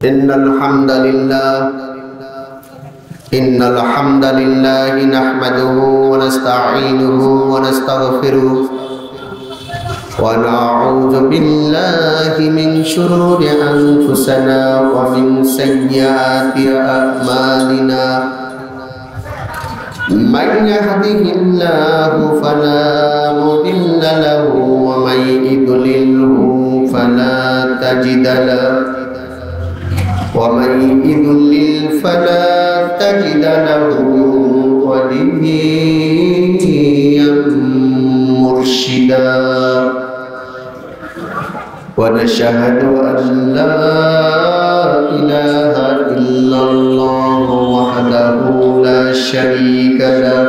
إن الحمد لله نحمده ونستعينه ونستغفره ونعوذ بالله من شرور أنفسنا ومن سيئات أعمالنا من يهده الله فلا مضل له ومن يضلله فلا تجد له ومن يضلل فلا تجد له وليا مرشدا ونشهد أن لا إله إلا الله وحده لا شريك له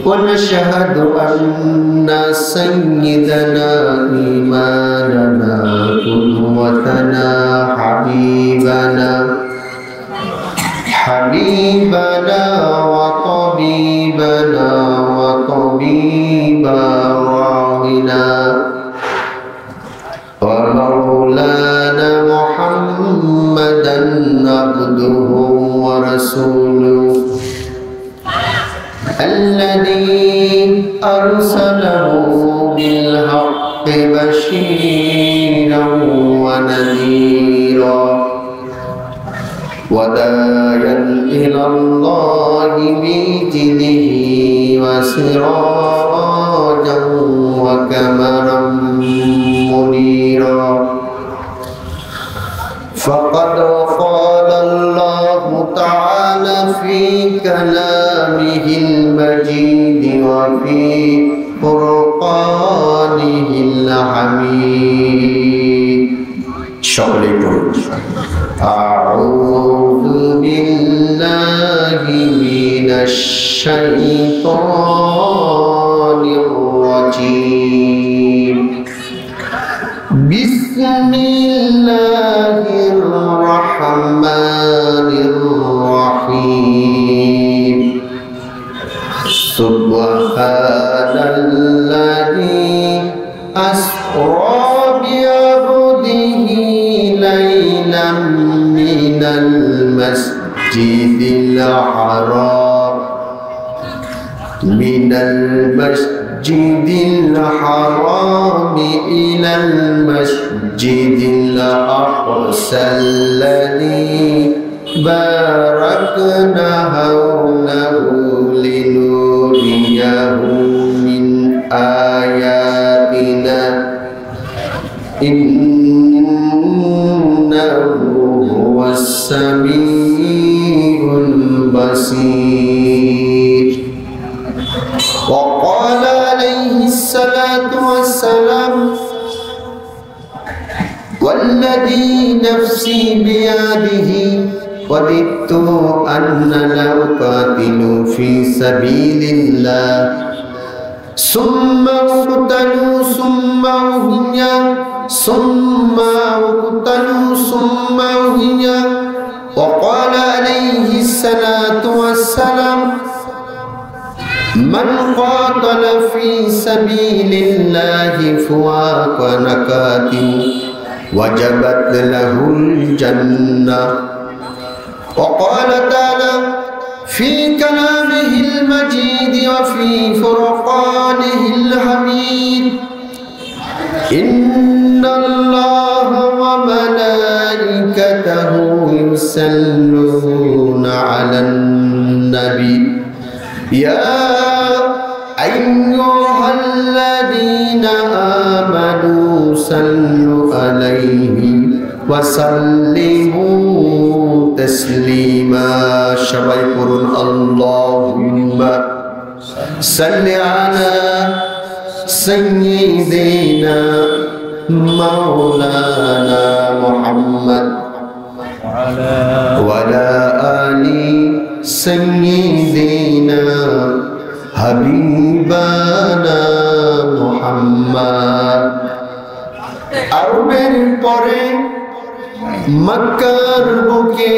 ونشهد أن سيدنا إمامنا قدوتنا حبيبنا وطبيبنا وطبيب راهنا ومولانا محمدا عبده ورسوله الذي أرسله بالحق بشيرا ونذيرا وداعيا إلى الله بإذنه وسراجا وقمرا منيرا فقد قال الله تعالى في كلامه المجيد وفي فرقانه الحميد أعوذ بالله من الشيطان الرجيم بسم الله الرحمن الرحيم سبحان الذي أسرى بعبده ليلا من المسجد الحرام إلى المسجد الأقصى الذي باركنا حوله لنريه من آياتنا إنه هو السميع البصير وقال عليه الصلاة والسلام والذي نفسي بيده وددت أن لو قاتلوا في سبيل الله ثم اقتلوا ثم اقتلوا ثم أحيا وقال عليه الصلاة والسلام من قاتل في سبيل الله فوق نكاته وجبت له الجنة وقال تعالى في كلامه المجيد وفي فرقانه الحميد إن الله وملائكته يصلون على النبي يا أيها الذين آمنوا صلوا عليه وسلموا تسليما সবাই পড়ুন আল্লাহুম্মা সাল্লি আলা সাইয়্যিদিনা মাওলানা মুহাম্মদ ওয়া আলা আলি সাইয়্যিদিনা হাবিবানা মুহাম্মদ আরবের পরে মক্কার বুকে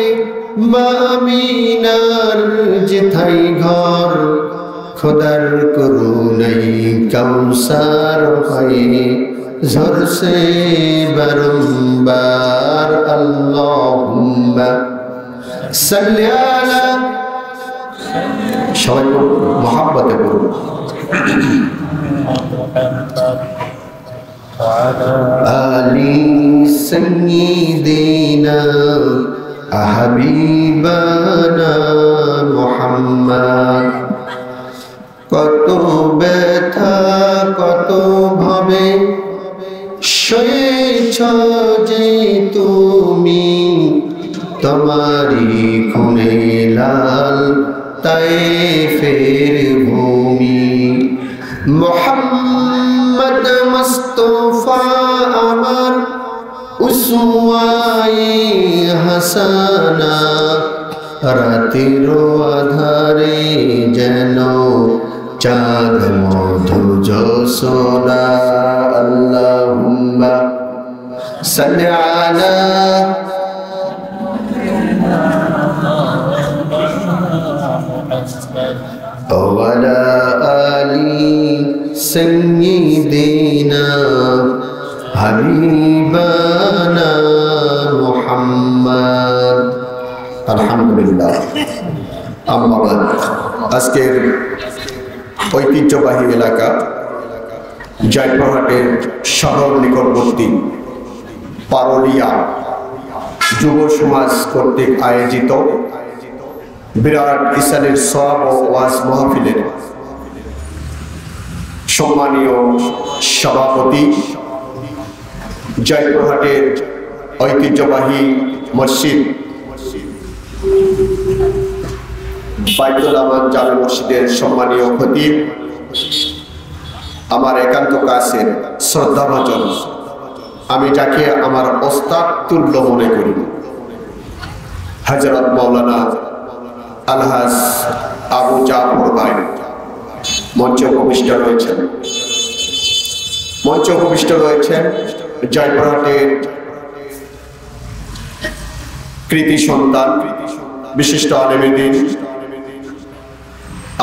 মা আমিনার যেথায় ঘর খোদার করুণাই কাউসার হয়ে ज़र से बरंबार अल्लाहुम्मा सल्ली अला সবাই মোহাব্বতে পড়ুন আলি সাইয়্যিদিনা হাবিবানা মুহাম্মদ কত ব্যথা কত ভাবে সয়েছ যে তুমি তোমারি খুনে লাল তায়েফের ভূমি মুহাম্মদ মুস্তাফা আমার উসওয়ায়ে হাসানা রাতের আধারে যেন চাঁদ মধু জোছনা আল্লাহুম্মা সাল্লি আলা وعلى آل سيدنا حبيبنا محمد আলহামদুলিল্লাহ আম্মা বাদ আজকের ঐতিহ্যবাহী এলাকা জয়পুরহাটের শহর নিকটবর্তী পারুলিয়া যুব সমাজ কর্তৃক আয়োজিত বিরাট ইসলামের সওয়াব ও ওয়াজ মাহফিলের সম্মানীয় সভাপতি জয়পুরহাটের ঐতিহ্যবাহী মসজিদ বাইতুল আমান জামে মসজিদের সম্মানীয় খতিব আমার একান্ত কাছের শ্রদ্ধাভাজন আমি যাকে আমার ওস্তাদ তুল্য মনে করি হযরত মাওলানা আলহাজ আবু জাফর ভাই মঞ্চে উপবিষ্ট রয়েছেন জয়পুরহাটের কৃতি সন্তান বিশিষ্ট আলেমে দ্বীন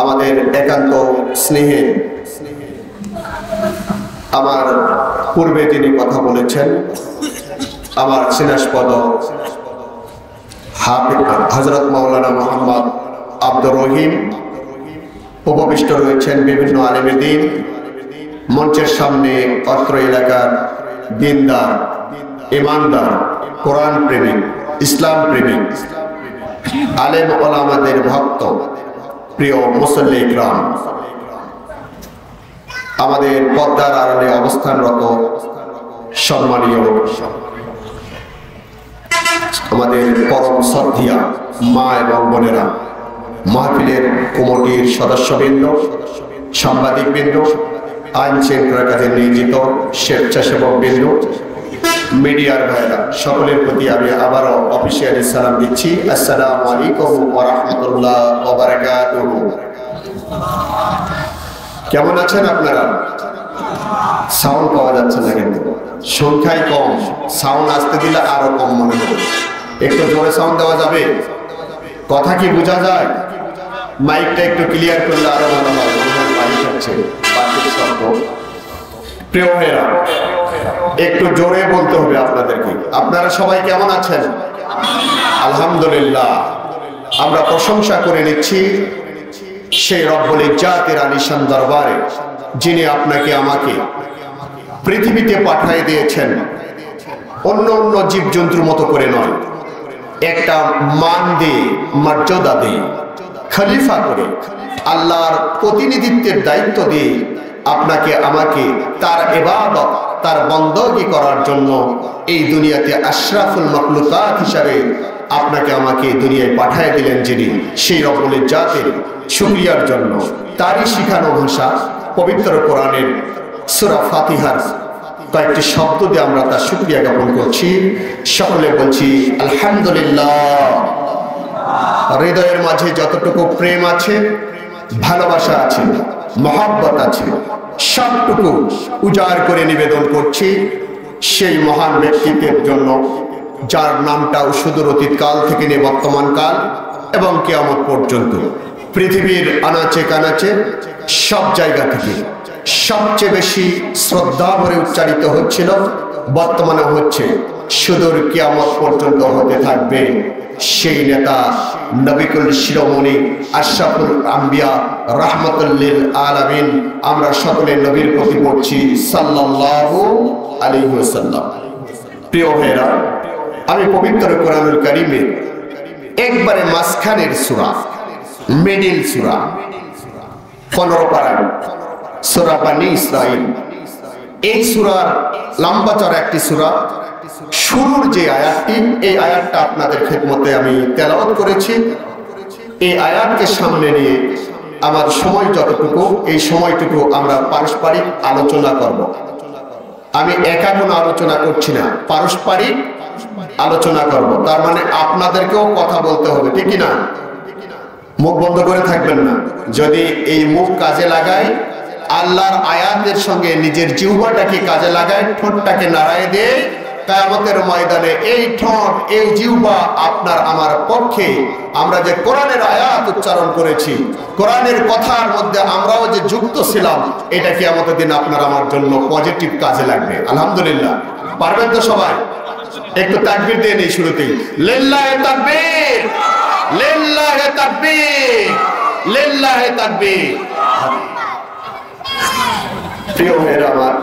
আমাদের একান্ত স্নেহের আমার পূর্বে যিনি কথা বলেছেন আমার স্নেহাস্পদ হযরত মাওলানা মুহাম্মদ আব্দুর রহিম উপবিষ্ট রয়েছেন বিভিন্ন আলেমে দ্বীন মঞ্চের সামনে অত্র এলাকার দিনদার ইমানদার কোরআন প্রেমিক ইসলাম প্রেমিক আলেম ওলামাদের ভক্ত প্রিয় মুসল্লি ইকরাম আমাদের পর্দার আড়ালে অবস্থানরত সম্মানীয় আমাদের পরম শ্রদ্ধেয়া মা এবং বোনেরা মাহফিলের কমিটির সদস্যবৃন্দ সাংবাদিকবৃন্দ আইন শৃঙ্খলার কাজে নিয়োজিত স্বেচ্ছাসেবকবৃন্দ মিডিয়ার ভাইরা সকলের প্রতি আমি আবারও অফিসিয়ালি সালাম দিচ্ছি আসসালামু আলাইকুম ওয়া রাহমাতুল্লাহি ওয়া বারাকাতুহু কেমন আছেন আপনারা সাউন্ড পাওয়া যাচ্ছে না কিন্তু সংখ্যায় কম সাউন্ড আসতে দিলে আরো কম মনে হবে একটু জোরে সাউন্ড দেওয়া যাবে কথা কি বোঝা যায় মাইকটা একটু ক্লিয়ার করলে আরো ভালো হয় মাইক হচ্ছে বাকি শব্দ প্রিয় ভাইরা একটু জোরে বলতে হবে আপনাদেরকে আপনারা সবাই কেমন আছেন আলহামদুলিল্লাহ আমরা প্রশংসা করে নিচ্ছি সেই রব্বুল ইজ্জাতের আলিশান দরবারে যিনি আপনাকে আমাকে পৃথিবীতে পাঠিয়ে দিয়েছেন অন্য অন্য জীবজন্তুর মতো করে নয় একটা মান দিয়ে মর্যাদা দিয়ে খলিফা করে আল্লাহর প্রতিনিধিত্বের দায়িত্ব দিয়ে আপনাকে আমাকে তার ইবাদত তার বندگی করার জন্য এই দুনিয়াতে আশরাফুল মাখলুকাত হিসাবে আপনাকে আমাকে দুনিয়ায় পাঠিয়ে দিলেন যিনি সেই রব্বুল ইজ্জাতের শুকরিয়ার জন্য তারই শিখানো ভাষা পবিত্র কোরআনের সূরা ফাতিহার কয়েকটি শব্দ দিয়ে আমরা তার শুকরিয়া জ্ঞাপন করছি সকলে বলছি আলহামদুলিল্লাহ হৃদয়ের মাঝে যতটুকু প্রেম আছে ভালোবাসা আছে মহব্বত আছে সবটুকু উজাড় করে নিবেদন করছি সেই মহান ব্যক্তিত্বের জন্য যার নামটা সুদূর অতীতকাল থেকে নিয়ে বর্তমান কাল এবং কিয়ামত পর্যন্ত পৃথিবীর আনাচে কানাচে সব জায়গা থেকে সবচেয়ে বেশি শ্রদ্ধা ভরে উচ্চারিত হচ্ছিল, বর্তমানে হচ্ছে, সুদূর কিয়ামত পর্যন্ত হতে থাকবে। সেই নেতা নবিকুল শিরোমণি আশরাফুল আম্বিয়া রাহমাতুল লিল আলামিন, আমরা সকলে নবীর প্রতি পড়ছি সাল্লাল্লাহু আলাইহি ওয়াসাল্লাম। প্রিয় ভাইরা, আমি পবিত্র কোরআনুল কারীমের একবারে মাঝখানের সূরা, মিডল সূরা 15 পারা সূরা বনী ইসরাঈল, এই সূরার লম্বা চড়া একটি সূরা। শুরুর যে আয়াতটি, এই আয়াতটা আপনাদের খেদমতে আমি তেলাওয়াত করেছি। এই আয়াতকে সামনে নিয়ে আমার সময় যতটুকু, এই সময়টুকু আমরা পারস্পরিক আলোচনা করব। আমি একা কোনো আলোচনা করছি না, পারস্পরিক আলোচনা করব। তার মানে আপনাদেরকেও কথা বলতে হবে, ঠিক না? মুখ বন্ধ করে থাকবেন না। যদি এই মুখ কাজে লাগায়, আল্লাহর আয়াতের সঙ্গে নিজের জিহ্বাটাকে কাজে লাগায়, ঠোঁটটাকে নাড়ায় দিয়ে, কিয়ামতের ময়দানে এই ঠোঁট, এই জিহ্বা আপনার আমার পক্ষে, আমরা যে কোরআনের আয়াত উচ্চারণ করেছি, কোরআনের কথার মধ্যে আমরাও যে যুক্ত ছিলাম, এটা কিয়ামতের দিন আপনার আমার জন্য পজিটিভ কাজে লাগবে। আলহামদুলিল্লাহ। পারবেন তো সবাই? একটু তাকবীর দিয়ে নেই শুরুতেই। লিল্লাহি তাকবীর, লিল্লাহি তাকবীর, লিল্লাহি তাকবীর। প্রিয় ভাইরা আমার,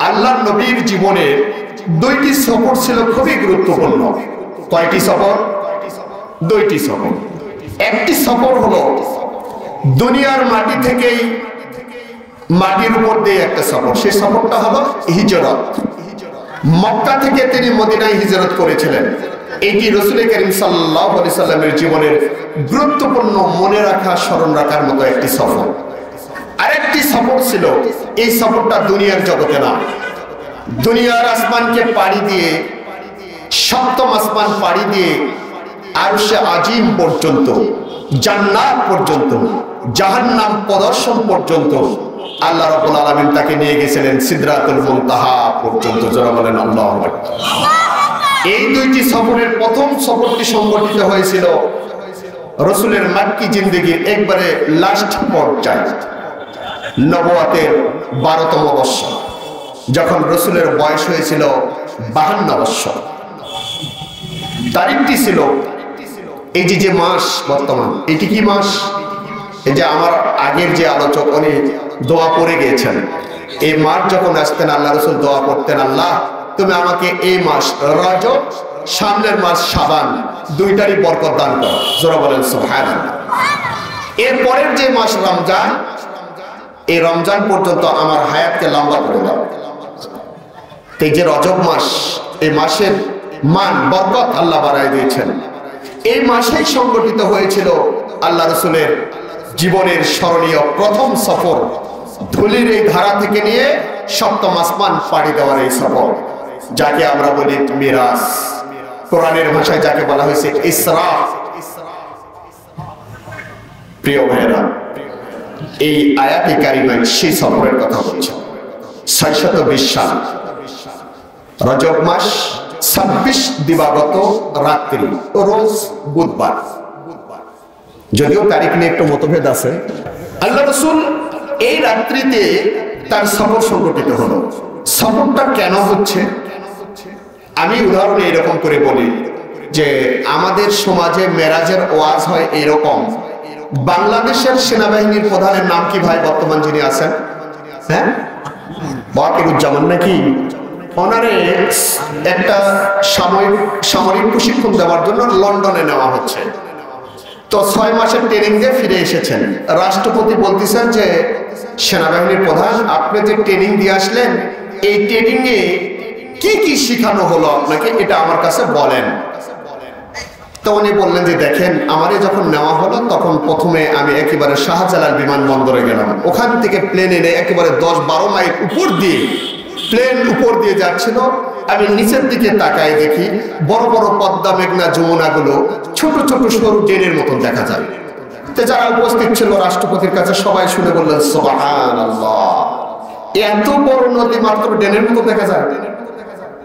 আল্লাহর নবীর জীবনে দুইটি সফর ছিল খুবই গুরুত্বপূর্ণ। কয়টি সফর? দুইটি সফর। একটি সফর হলো দুনিয়ার মাটি থেকেই মাটির উপর দিয়ে একটা সফর, সেই সফরটা হলো হিজরত। মক্কা থেকে তিনি মদিনায় হিজরত করেছিলেন। এটি রাসূল করিম সাল্লাল্লাহু আলাইহি সাল্লামের জীবনের গুরুত্বপূর্ণ, মনে রাখা, স্মরণ রাখার মতো একটি সফর। আরেকটি সফর ছিল, এই সফরটা দুনিয়ার জগতে না, দুনিয়ার আসমানকে পাড়ি দিয়ে, সপ্তম আসমান পাড়ি দিয়ে আরশে আজিম পর্যন্ত, জান্নাত পর্যন্ত, জাহান্নাম প্রদর্শন পর্যন্ত আল্লাহ রাব্বুল আলামিন তাকে নিয়ে গেছিলেন সিদরাতুল মুনতাহা পর্যন্ত। যারা বলেন আল্লাহু আকবার। এই দুইটি সফরের প্রথম সফরটি সংগঠিত হয়েছিল রাসূলের মাক্কি জিন্দেগির একবারে লাস্ট পর্যায়ে, নবুয়তের 12তম বৎসর, যখন রাসূলের বয়স হয়েছিল 52 বৎসর। তারিখটি ছিল এই যে মাস বর্তমান, এটি কি মাস? এই যে আমার আগের যে আলোচক উনি দোয়া করে গিয়েছেন, এই মাস যখন আসতেন আল্লাহ রাসূল দোয়া করতেন, আল্লাহ তুমি আমাকে এই মাস রজব, সামনের মাস শাবান, দুইটারই বরকত দান করো। যারা বলেন সুবহানাল্লাহ। এর পরের যে মাস রমজান, এই রমজান পর্যন্ত আমার হায়াতকে লম্বা করে দাও। এই যে রজব মাস, এই মাসের মান বরকত আল্লাহ বাড়ায় দিয়েছেন। এই মাসেই সংগঠিত হয়েছিল আল্লাহ রাসূলের জীবনের স্মরণীয় প্রথম সফর, ধুলির এই ধারা থেকে নিয়ে সপ্তম আসমান পাড়ি দেওয়ার এই সফর, যাকে আমরা বলি মিরাজ। কোরআনের ভাষায় যাকে বলা হয়েছে ইসরা। প্রিয় ভাইরা, এই আয়াতে কারিমায় সেই সফরের কথা বলছে। 620 সাল, রজব মাস, 26 দিবাগত রাত্রি, রোজ বুধবার। যদিও তারিখ নিয়ে একটু মতভেদ আছে। আল্লাহ রাসূল এই রাত্রিতে তার সফর সংগঠিত হলো। সফরটা কেন হচ্ছে? আমি উদাহরণ এরকম করে বলি যে আমাদের সমাজে মেরাজের ওয়াজ হয় এরকম। বাংলাদেশের সেনাবাহিনীর প্রধানের নাম কি ভাই বর্তমান যিনি আছেন? হ্যাঁ, ওয়াকিরুজ্জামান নাকি? ওনারে একটা সামরিক প্রশিক্ষণ দেওয়ার জন্য লন্ডনে নেওয়া হচ্ছে। তো 6 মাসের ট্রেনিং দিয়ে ফিরে এসেছেন। রাষ্ট্রপতি বলতেছেন যে সেনাবাহিনীর প্রধান, আপনি যে ট্রেনিং দিয়ে আসলেন, এই ট্রেনিং এ কি কি শেখানো হলো আপনাকে, এটা আমার কাছে বলেন। তো উনি বললেন যে দেখেন, আমারে যখন নেওয়া হলো তখন প্রথমে আমি একেবারে শাহজালাল বিমানবন্দরে গেলাম। ওখান থেকে প্লেন এনে একেবারে 10-12 মাইল উপর দিয়ে, প্লেন উপর দিয়ে যাচ্ছিল। আমি নিচের দিকে তাকায় দেখি বড় বড় পদ্মা, মেঘনা, যমুনাগুলো ছোট ছোট সরু ড্রেনের মতন দেখা যায়। তো যারা উপস্থিত ছিল রাষ্ট্রপতির কাছে সবাই শুনে বললেন সুবহানাল্লাহ, এত বড় নদী মাত্র ড্রেনের মতো দেখা যায়।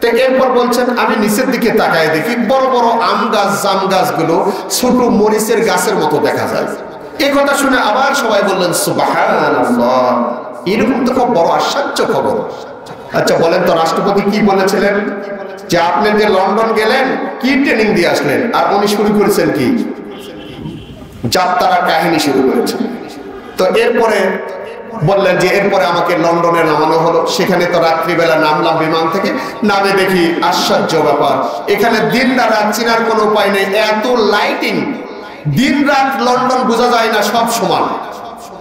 তো এরপর বলছেন আমি নিচের দিকে তাকায় দেখি বড় বড় আম গাছ, জাম গাছগুলো ছোট মরিচের গাছের মতো দেখা যায়। এই কথা শুনে আবার সবাই বললেন সুবহানাল্লাহ। এরকম তো খুব বড় আশ্চর্য খবর। আচ্ছা বলেন তো, রাষ্ট্রপতি কি বলেছিলেন যে আপনি যে লন্ডন গেলেন কি ট্রেনিং দিয়ে আসলেন, আর উনি শুরু করেছেন কি যাত্রার কাহিনী শুরু করেছেন। তো এরপরে বললেন যে এরপরে আমাকে লন্ডনে নামানো হলো, সেখানে তো রাত্রিবেলা নামলাম বিমান থেকে, নামে দেখি আশ্চর্য ব্যাপার, এখানে দিন রাত চিনার কোনো উপায় নেই, এত লাইটিং, দিন রাত লন্ডন বোঝা যায় না, সব সমান।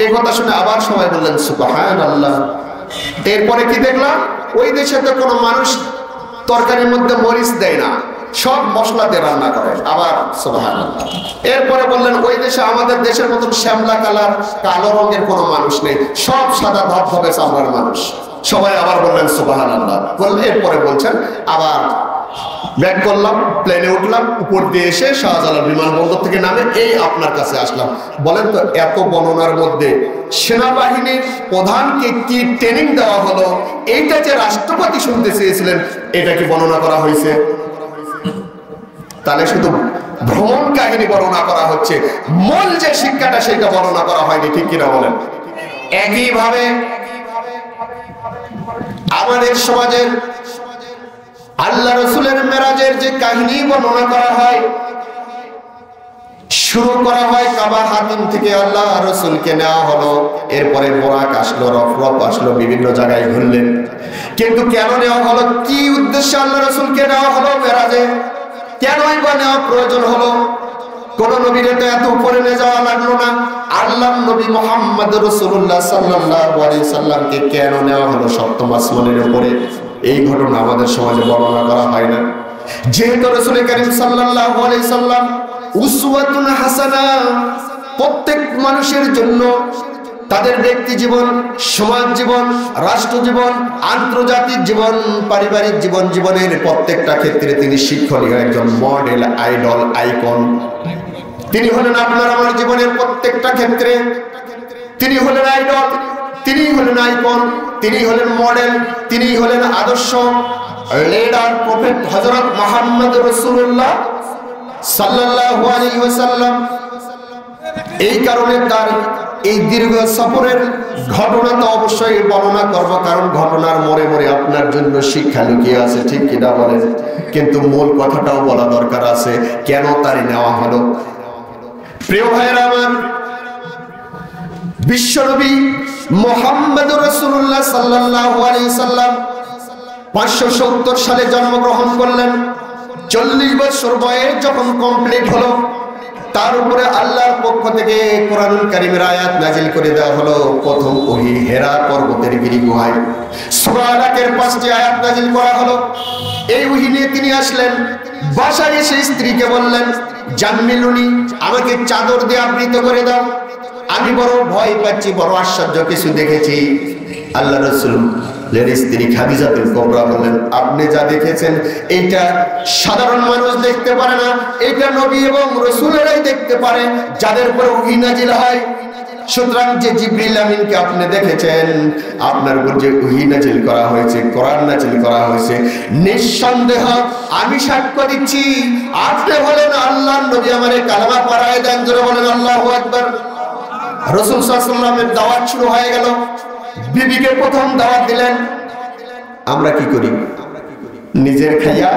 এই কথা শুনে আবার সবাই বললেন সুবহানাল্লাহ। এরপরে কি দেখলাম, ওই দেশে তো কোনো মানুষ তরকারির মধ্যে মরিচ দেয় না, সব মশলা দিয়ে রান্না করে, আবার সুবহানাল্লাহ। এরপরে বললেন ওই দেশে আমাদের দেশের মতন শ্যামলা কালার কালো রঙের কোনো মানুষ নেই, সব সাদা ধবধবে চামড়ার মানুষ, সবাই আবার বললেন সুবহানাল্লাহ। বললেন এরপরে বলছেন আবার ব্যাক করলাম, প্লেনে উঠলাম, উপর দিয়ে এসে শাহজালাল বিমানবন্দর থেকে নামে এই আপনার কাছে আসলাম। বলেন তো এত বর্ণনার মধ্যে সেনাবাহিনীর প্রধানকে কি ট্রেনিং দেওয়া হলো, এইটা যে রাষ্ট্রপতি শুনতে চেয়েছিলেন, এটা কি বর্ণনা করা হয়েছে? তাহলে শুধু ভ্রমণ কাহিনী বর্ণনা করা হচ্ছে, মূল যে শিক্ষাটা সেটা বর্ণনা করা হয়নি, ঠিক কিনা বলেন? একইভাবে আমাদের সমাজের আল্লাহ রসুলের মেরাজের যে কাহিনী বর্ণনা করা হয়, শুরু করা হয় কাবা হাতিম থেকে, আল্লাহ রসুলকে নেওয়া হলো, এরপরে বোরাক আসলো, রফরফ আসলো, বিভিন্ন জায়গায় ঘুরলেন। কিন্তু কেন নেওয়া হলো, কি উদ্দেশ্যে আল্লাহ রসুলকে নেওয়া হলো মেরাজে, কেনই বা নেওয়া প্রয়োজন হলো? কোন নবীর তো এত উপরে নিয়ে যাওয়া লাগলো না, আল্লাহ নবী মুহাম্মদ রাসূলুল্লাহ সাল্লাল্লাহু আলাইহি সাল্লামকে কেন নেওয়া হলো সপ্তম আসমানের উপরে? এই ঘটনা আমাদের সমাজে বর্ণনা করা হয় না। যেহেতু রাসূল কারীম সাল্লাল্লাহু আলাইহি সাল্লাম উসওয়াতুন হাসানা, প্রত্যেক মানুষের জন্য তাদের ব্যক্তি জীবন, সমাজ জীবন, রাষ্ট্র জীবন, আন্তর্জাতিক জীবন, পারিবারিক জীবন, জীবনের প্রত্যেকটা ক্ষেত্রে তিনি শিক্ষণীয় একজন মডেল, আইডল, আইকন। তিনি হলেন আপনার আমার জীবনের প্রত্যেকটা ক্ষেত্রে তিনি হলেন আইডল, তিনি হলেন আইকন, তিনি হলেন মডেল, তিনি হলেন আদর্শ লিডার, প্রফেট হযরত মুহাম্মদ রাসূলুল্লাহ সাল্লাল্লাহু আলাইহি ওয়াসাল্লাম। এই কারণে তার এই দীর্ঘ সফরের ঘটনা তো অবশ্যই বর্ণনা করব, কারণ ঘটনার মোড়ে মোড়ে আপনার জন্য শিক্ষা লুকিয়ে আছে, ঠিক কিনা বলেন? কিন্তু মূল কথাটাও বলা দরকার আছে, কেন তার নেওয়া হলো। প্রিয় ভাইয়েরা আমার, বিশ্বনবী মুহাম্মদুর রাসূলুল্লাহ সাল্লাল্লাহু আলাইহি সাল্লাম 570 সালে জন্মগ্রহণ করলেন। 40 বছর বয়স যখন কমপ্লিট হলো, তার উপরে আল্লাহর পক্ষ থেকে কোরআনুল কারীমের আয়াত নাজিল করে দেওয়া হলো। প্রথম ওহী হেরা পর্বতের গিরি গুহায় সূরা আলাকের 5টি আয়াত নাজিল করা হলো। এই ওহী নিয়ে তিনি আসলেন, বাসায় এসে স্ত্রীকে বললেন, জাম্মিলুনি, আমাকে চাদর দিয়ে আবৃত করে দাও, আমি বড় ভয় পাচ্ছি, বড় আশ্চর্য কিছু দেখেছি। আল্লাহ রাসূলের স্ত্রী খাদিজাতুল কুবরা বললেন, আপনি যা দেখেছেন এইটা সাধারণ মানুষ দেখতে পারে না, এটা নবী এবং রাসূলেরাই দেখতে পারে, যাদের উপর ওহী নাজিল হয়। সুতরাং যে জিবরিল আমিনকে আপনি দেখেছেন, আপনার উপর যে ওহী নাজিল করা হয়েছে, কোরআন নাজিল করা হয়েছে, নিঃসন্দেহ আমি সাক্ষ্য দিচ্ছি আপনি হলেন আল্লাহর নবী। আমারে কালেমা পড়ায় দেন, জোরে বলেন আল্লাহু আকবার। রাসূল সাল্লাল্লাহু আলাইহি ওয়াসাল্লামের দাওয়াত শুরু হয়ে গেল। বিবিকে প্রথম দাওয়াত দিলেন। আমরা কি করি? নিজের খাইয়া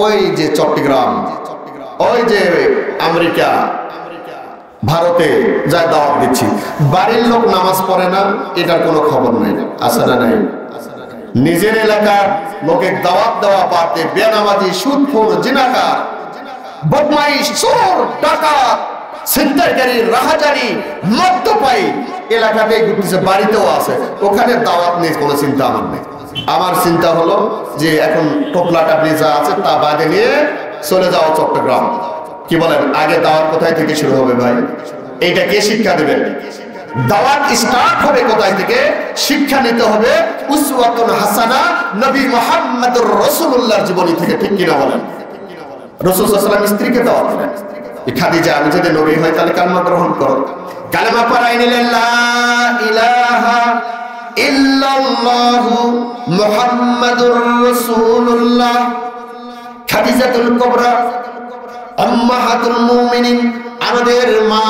ওই যে চট্টগ্রাম, ওই যে আমেরিকা, ভারতে যা দাওয়াত দিচ্ছি, বাড়ির লোক নামাজ পড়ে না, এটার কোনো খবর নাই, আছে না নাই? নিজের এলাকার লোকের দাওয়াত দেওয়া পারতে বেনামাজি, সুদখোর, জিনাকার, বদমাইশ, চোর, ডাকাত, ছিনতাইকারী, রাহাজানি, মদ্যপায়ী এলাকাতে ঘুরতেছে, বাড়িতেও আছে, ওখানে দাওয়াত নিয়ে কোনো চিন্তা আমার নেই। আমার চিন্তা হলো যে এখন টোপলা টাপলি যা আছে তা বাদে নিয়ে চলে যাওয়া চট্টগ্রাম। কি বলেন, আগে দাওয়াত কোথায় থেকে শুরু হবে ভাই? এইটা কে শিক্ষা দেবেন? দাওয়াত স্টার্ট হবে কোথায় থেকে? শিক্ষা নিতে হবে উসওয়াতুন হাসানা নবী মুহাম্মদুর রাসূলুল্লাহর জীবনী থেকে, ঠিক কিনা বলেন? রাসূল সাল্লাল্লাহু আলাইহি ওয়াসাল্লাম স্ত্রীকে দাওয়াত দেন, খাদিজা আমি যদি নবী হই তাহলে কালেমা গ্রহণ করো। কালেমা পড়াই নিলেন, লা ইলাহা ইল্লাল্লাহু মুহাম্মাদুর রাসূলুল্লাহ। খাদিজাতুল কুবরা উম্মাহাতুল মুমিনিন, আমাদের মা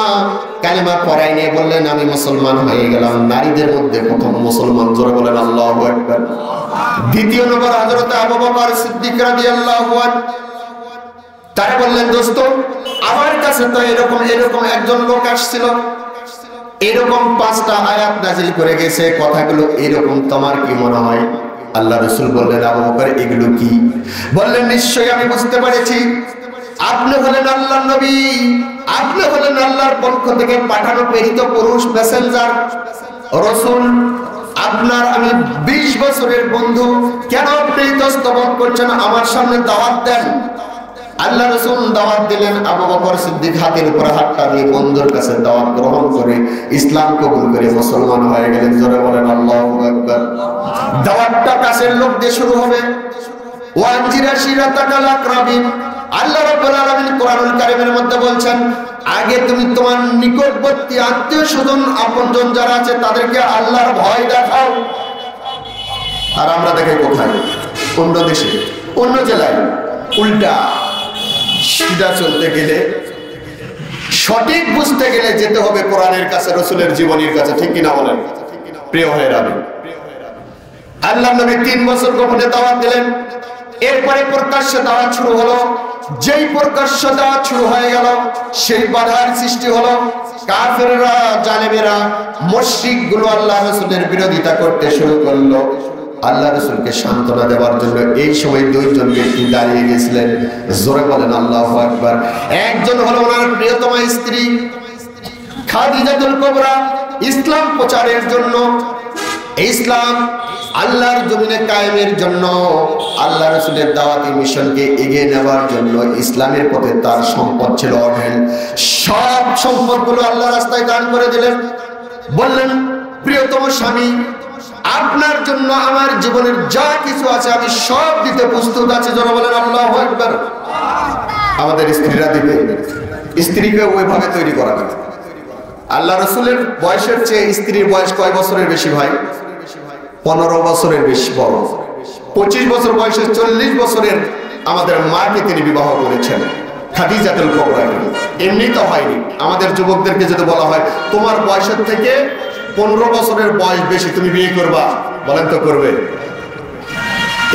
কালেমা পড়াই নিয়ে বললেন আমি মুসলমান হয়ে গেলাম। নারীদের মধ্যে প্রথম মুসলমান, জোরে বলেন আল্লাহু আকবার। দ্বিতীয় নম্বর হযরত আবু বকর সিদ্দিক রাদিয়াল্লাহু আনহু, তারা বললেন দোস্ত আমার কাছে তো এরকম একজন লোক আসছিল, এরকম 5টা আয়াত নাযিল করে গেছে, কথাগুলো এরকম, তোমার কি মনে হয়? আল্লাহ রাসূল বললেন আবু বকর এগুলো কি? বললেন নিশ্চয়ই আমি বুঝতে পেরেছি, আপনি হলেন আল্লাহর নবী, আপনি হলেন আল্লাহর পক্ষ থেকে পাঠানো প্রেরিত পুরুষ মেসেঞ্জার রাসূল। আপনার আমি 20 বছরের বন্ধু, কেন আপনি ইতস্তত করছেন? আমার সামনে দাওয়াত দেন। আল্লাহ রাসূল দাওয়াত দিলেন। আবু বকর সিদ্দিক হাতের উপর হাতটা দিয়ে বন্ধুর কাছে দাওয়াত গ্রহণ করে ইসলাম কবুল করে মুসলমান হয়ে গেলেন। জোরে বলেন আল্লাহু আকবার। দাওয়াতটা কাছের লোক দিয়ে শুরু হবে। ওয়ানজিরা শিরাতাকাল আকরাবিন, আল্লাহ রাব্বুল আলামিন কোরআনুল কারীমের মধ্যে বলছেন আগে তুমি তোমার নিকটবর্তী আত্মীয়-স্বজন আপনজন যারা আছে তাদেরকে আল্লাহর ভয় দেখাও। আর আমরা দেখি কোথায়? অন্য দেশে, অন্য জেলায় উল্টা। সিধা চলতে গেলে, সঠিক বুঝতে গেলে যেতে হবে কোরআনের কাছে, রাসূলের জীবনীর কাছে, ঠিক কিনা বলেন? প্রিয় ভাইরা, আল্লাহর নবী 3 বছর গোপনে দাওয়াত দিলেন। এরপরে প্রকাশ্য দাওয়াত শুরু হলো। যেই প্রকাশ্য দাওয়াত শুরু হয়ে গেল সেই বাধার সৃষ্টি হলো। কাফেররা, জালেমেরা, মুশরিকগুলো আল্লাহ রাসূলের বিরোধিতা করতে শুরু করলো। আল্লাহ রাসূলকে সান্ত্বনা দেওয়ার জন্য এই সময় 2 জন ব্যক্তি দাঁড়িয়ে গেছিলেন। জোরে বলেন আল্লাহু আকবার। একজন হলো ওনার প্রিয়তমা স্ত্রী খাদিজাতুল কুবরা, ইসলাম প্রচারের জন্য, ইসলাম আল্লাহর জমিনে কায়েমের জন্য, আল্লাহ রাসূলের দাওয়াতি মিশনকে এগিয়ে নেওয়ার জন্য ইসলামের পথে তার সম্পদ ছিল অঢেল। সব সম্পদগুলো আল্লাহ রাস্তায় দান করে দিলেন। বললেন প্রিয়তম স্বামী, আপনার জন্য আমার জীবনের যা কিছু আছে আমি সব দিতে প্রস্তুত আছি। যারা বলেন আল্লাহু আকবার। আমাদের স্ত্রীরা দিবে, স্ত্রীকে ওইভাবে তৈরি করা হবে। আল্লাহ রাসূলের বয়সের চেয়ে স্ত্রীর বয়স কয় বছরের বেশি ভাই? 15 বছরের বেশি বড়। 25 বছর বয়সে 40 বছরের আমাদের মাকে তিনি বিবাহ করেছেন, খাদিজাতুল কুবরা। এমনি তো হয়নি। আমাদের যুবকদেরকে যদি বলা হয় তোমার বয়সের থেকে 15 বছরের বয়স বেশি, তুমি বিয়ে করবা, বলেন তো করবে?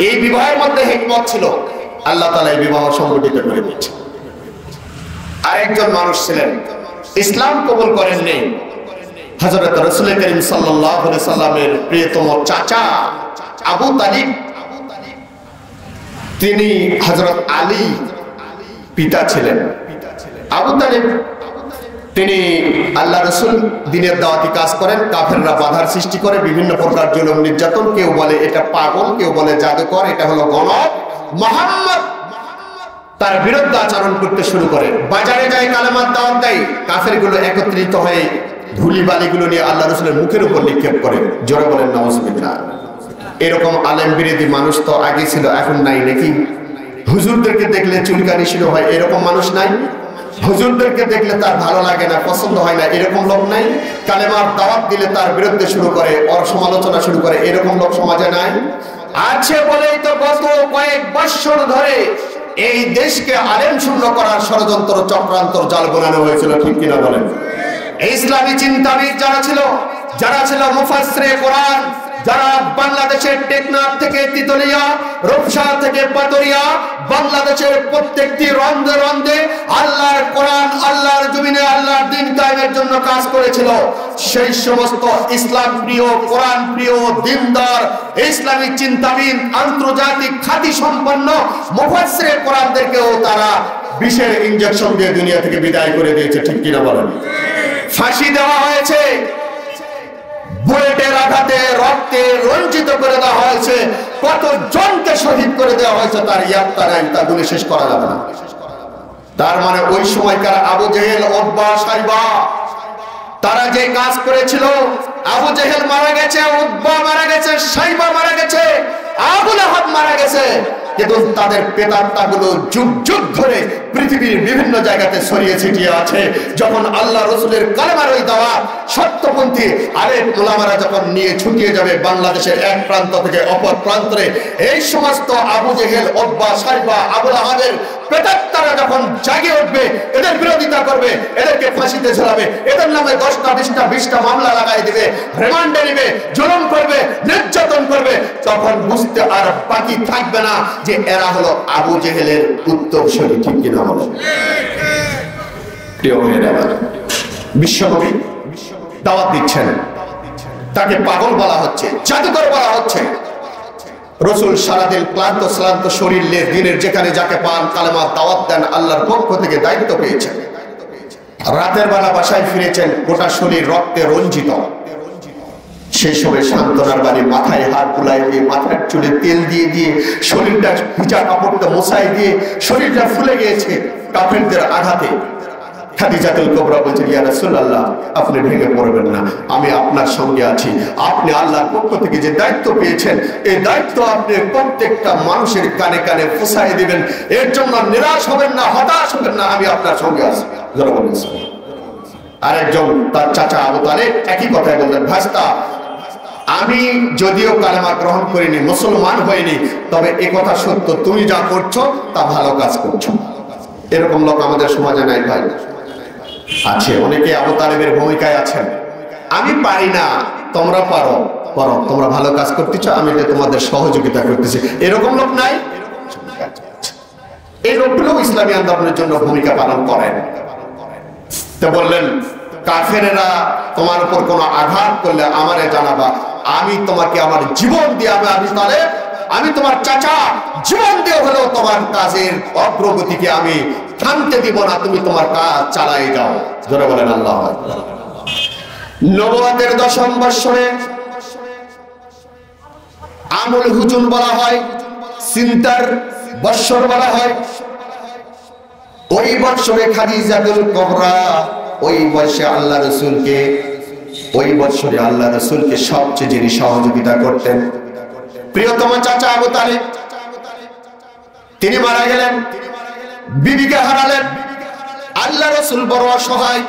এই বিবাহের মধ্যে হিকমত ছিল, আল্লাহ তাআলা এই বিবাহ সংগঠিত করে দিয়েছেন। আরেকজন মানুষ ছিলেন, ইসলাম কবুল করেননি, হযরত রাসূল করিম সাল্লাল্লাহু আলাইহি সাল্লামের প্রিয়তম চাচা আবু তালিব। তিনি হযরত আলী পিতা ছিলেন। আবু তালিব তিনি আল্লাহ রাসূল দিনের দাওয়াতি কাজ করেন। কাফেররা বাধার সৃষ্টি করে, বিভিন্ন প্রকার জুলুম নির্যাতন, কেউ বলে এটা পাগল, কেউ বলে জাদুকর, এটা হলো গণক। মুহাম্মদ তার বিরুদ্ধে আচরণ করতে শুরু করে। বাজারে যায় কালেমার দাওয়াত দেয়, কাফেরগুলো একত্রিত হয়ে ধুলি বালিগুলো নিয়ে আল্লাহ রাসূলের মুখের উপর নিক্ষেপ করে। জোরে বলেন নাউজুবিল্লাহ। এরকম আলেম বিরোধী মানুষ তো আগে ছিল, এখন নাই নাকি? হুজুরদেরকে দেখলে চুলকানি শুরু হয়, এরকম মানুষ নাই? হুজুরদেরকে দেখলে তার ভালো লাগে না, পছন্দ হয় না, এরকম লোক নাই? কালেমার দাওয়াত দিলে তার বিরুদ্ধে শুরু করে, ওর সমালোচনা শুরু করে, এরকম লোক সমাজে নাই? আছে বলেই তো গত কয়েক বছর ধরে এই দেশকে আলেম শূন্য করার ষড়যন্ত্র, চক্রান্ত, জাল বোনানো হয়েছিল, ঠিক কিনা বলেন? ইসলামী চিন্তাবিদ যারা ছিল মুফাসসিরে কোরআন, যারা বাংলাদেশের টেকনাফ থেকে তিতুলিয়া, রূপসা থেকে পাতুরিয়া, বাংলাদেশের প্রত্যেকটি রন্ধে রন্ধে আল্লাহর কোরআন, আল্লাহর জমিনে আল্লাহর দ্বীন কায়েমের জন্য কাজ করেছিল, সেই সমস্ত ইসলাম প্রিয়, কোরআন প্রিয়, দ্বীনদার, ইসলামী চিন্তাবিদ, আন্তর্জাতিক খ্যাতি সম্পন্ন মুফাসসিরে কোরআনদেরকেও তারা বিষের ইনজেকশন দিয়ে দুনিয়া থেকে বিদায় করে দিয়েছে, ঠিক কিনা বলেন? ফাঁসি দেওয়া হয়েছে, বুলেটের আঘাতে রক্তে রঞ্জিত করে দেওয়া হয়েছে, কত জনকে শহীদ করে দেওয়া হয়েছে, তার ইয়াত্তা নাই, তা গুণে শেষ করা যাবে না। তার মানে ওই সময়কার আবু জেহেল, উতবা, সাইবা তারা যে কাজ করেছিল, আবু জেহেল মারা গেছে, উতবা মারা গেছে, সাইবা মারা গেছে, আবু লাহাব মারা গেছে, কিন্তু তাদের প্রেতাত্মাগুলো যুগ যুগ ধরে পৃথিবীর বিভিন্ন জায়গাতে ছড়িয়ে ছিটিয়ে আছে। যখন আল্লাহ রাসূলের কালেমার ওই দাওয়াত সত্যপন্থী আলেম উলামারা যখন নিয়ে ছুটিয়ে যাবে বাংলাদেশের এক প্রান্ত থেকে অপর প্রান্তে, এই সমস্ত আবু জেহেল, উতবা, সাইবা, আবু লাহাবের প্রেতাত্মারা যখন জাগে উঠবে, এদের বিরোধিতা করবে, এদেরকে ফাঁসিতে ঝোলাবে, এদের নামে 10টা 20টা 20টা মামলা লাগাই দিবে, রিমান্ডে নিবে, জুলুম করবে, নির্যাতন করবে, তখন বুঝতে আর বাকি থাকবে না যে এরা হলো আবু জেহেলের উত্তরসূরি। ঠিক কিনা বলো? প্রিয় ভাইয়েরা, বিশ্বনবী দাওয়াত দিচ্ছেন, তাকে পাগল বলা হচ্ছে, জাদুকর বলা হচ্ছে। রাসূল সারাদিন ক্লান্ত শ্রান্ত শরীর নিয়ে দিনের যেখানে যাকে পান কালেমা দাওয়াত দেন, আল্লাহর পক্ষ থেকে দায়িত্ব পেয়েছেন। রাতের বেলা বাসায় ফিরেছেন, গোটা শরীর রক্তে রঞ্জিত। সেই সময় সান্ত্বনার বাণী মাথায় হাত বুলাই দিয়ে, মাথার চুলে তেল দিয়ে দিয়ে, শরীরটা ভিজা কাপড়টা মোছাই দিয়ে শরীরটা ফুলে গিয়েছে কাফেরদের আঘাতে। খাদিজাতুল কুবরা বলছেন, ইয়া রাসূলুল্লাহ, আপনি ভেঙে পড়বেন না, আমি আপনার সঙ্গে আছি। আপনি আল্লাহর পক্ষ থেকে যে দায়িত্ব পেয়েছেন, এই দায়িত্ব আপনি প্রত্যেকটা মানুষের কানে কানে পৌঁছায় দিবেন। এর জন্য নিরাশ হবেন না, হতাশ হবেন না, আমি আপনার সঙ্গে আছি। যারা বলেছেন, আরেকজন তার চাচা আবু তালেব একই কথাই বললেন, ভাস্তা, আমি যদিও কালেমা গ্রহণ করিনি, মুসলমান হইনি, তবে এ কথা সত্য, তুমি যা করছো তা ভালো কাজ করছো। এরকম লোক আমাদের সমাজে নাই ভাই, আছে অনেকে আবু তালেবের ভূমিকায় আছেন। আমি পারি না, তোমরা পারো, করো, তোমরা ভালো কাজ করতেছো, আমি তোমাদের সহযোগিতা করতেছি, এরকম লোক নাই? এই লোকগুলো ইসলামী আন্দোলনের জন্য ভূমিকা পালন করেন। তো বললেন, কাফেরেরা তোমার উপর কোনো আঘাত করলে আমারে জানাবা, আমি তোমাকে আমার জীবন দিয়ে, আমি তালেব, আমি তোমার চাচা, জীবন দিয়ে হলেও তোমার কাজের অগ্রগতিকে আমি থামতে দিব না, তুমি তোমার কাজ চালাই যাও। জোরে বলেন আল্লাহু আকবার। নবুয়তের 10ম বৎসরে আমুল হুজুন বলা হয়, চিন্তার বৎসর বলা হয়। ওই বৎসরে খাদিজাতুল কুবরা ওই বয়সে আল্লাহ রাসূলকে, ওই বৎসরে আল্লাহ রাসূলকে সবচেয়ে যিনি সহযোগিতা করতেন, প্রিয়তম চাচা আবু তালেব, তিনি মারা গেলেন, বিবিকে হারালেন। আল্লাহ রাসূল বড় অসহায়।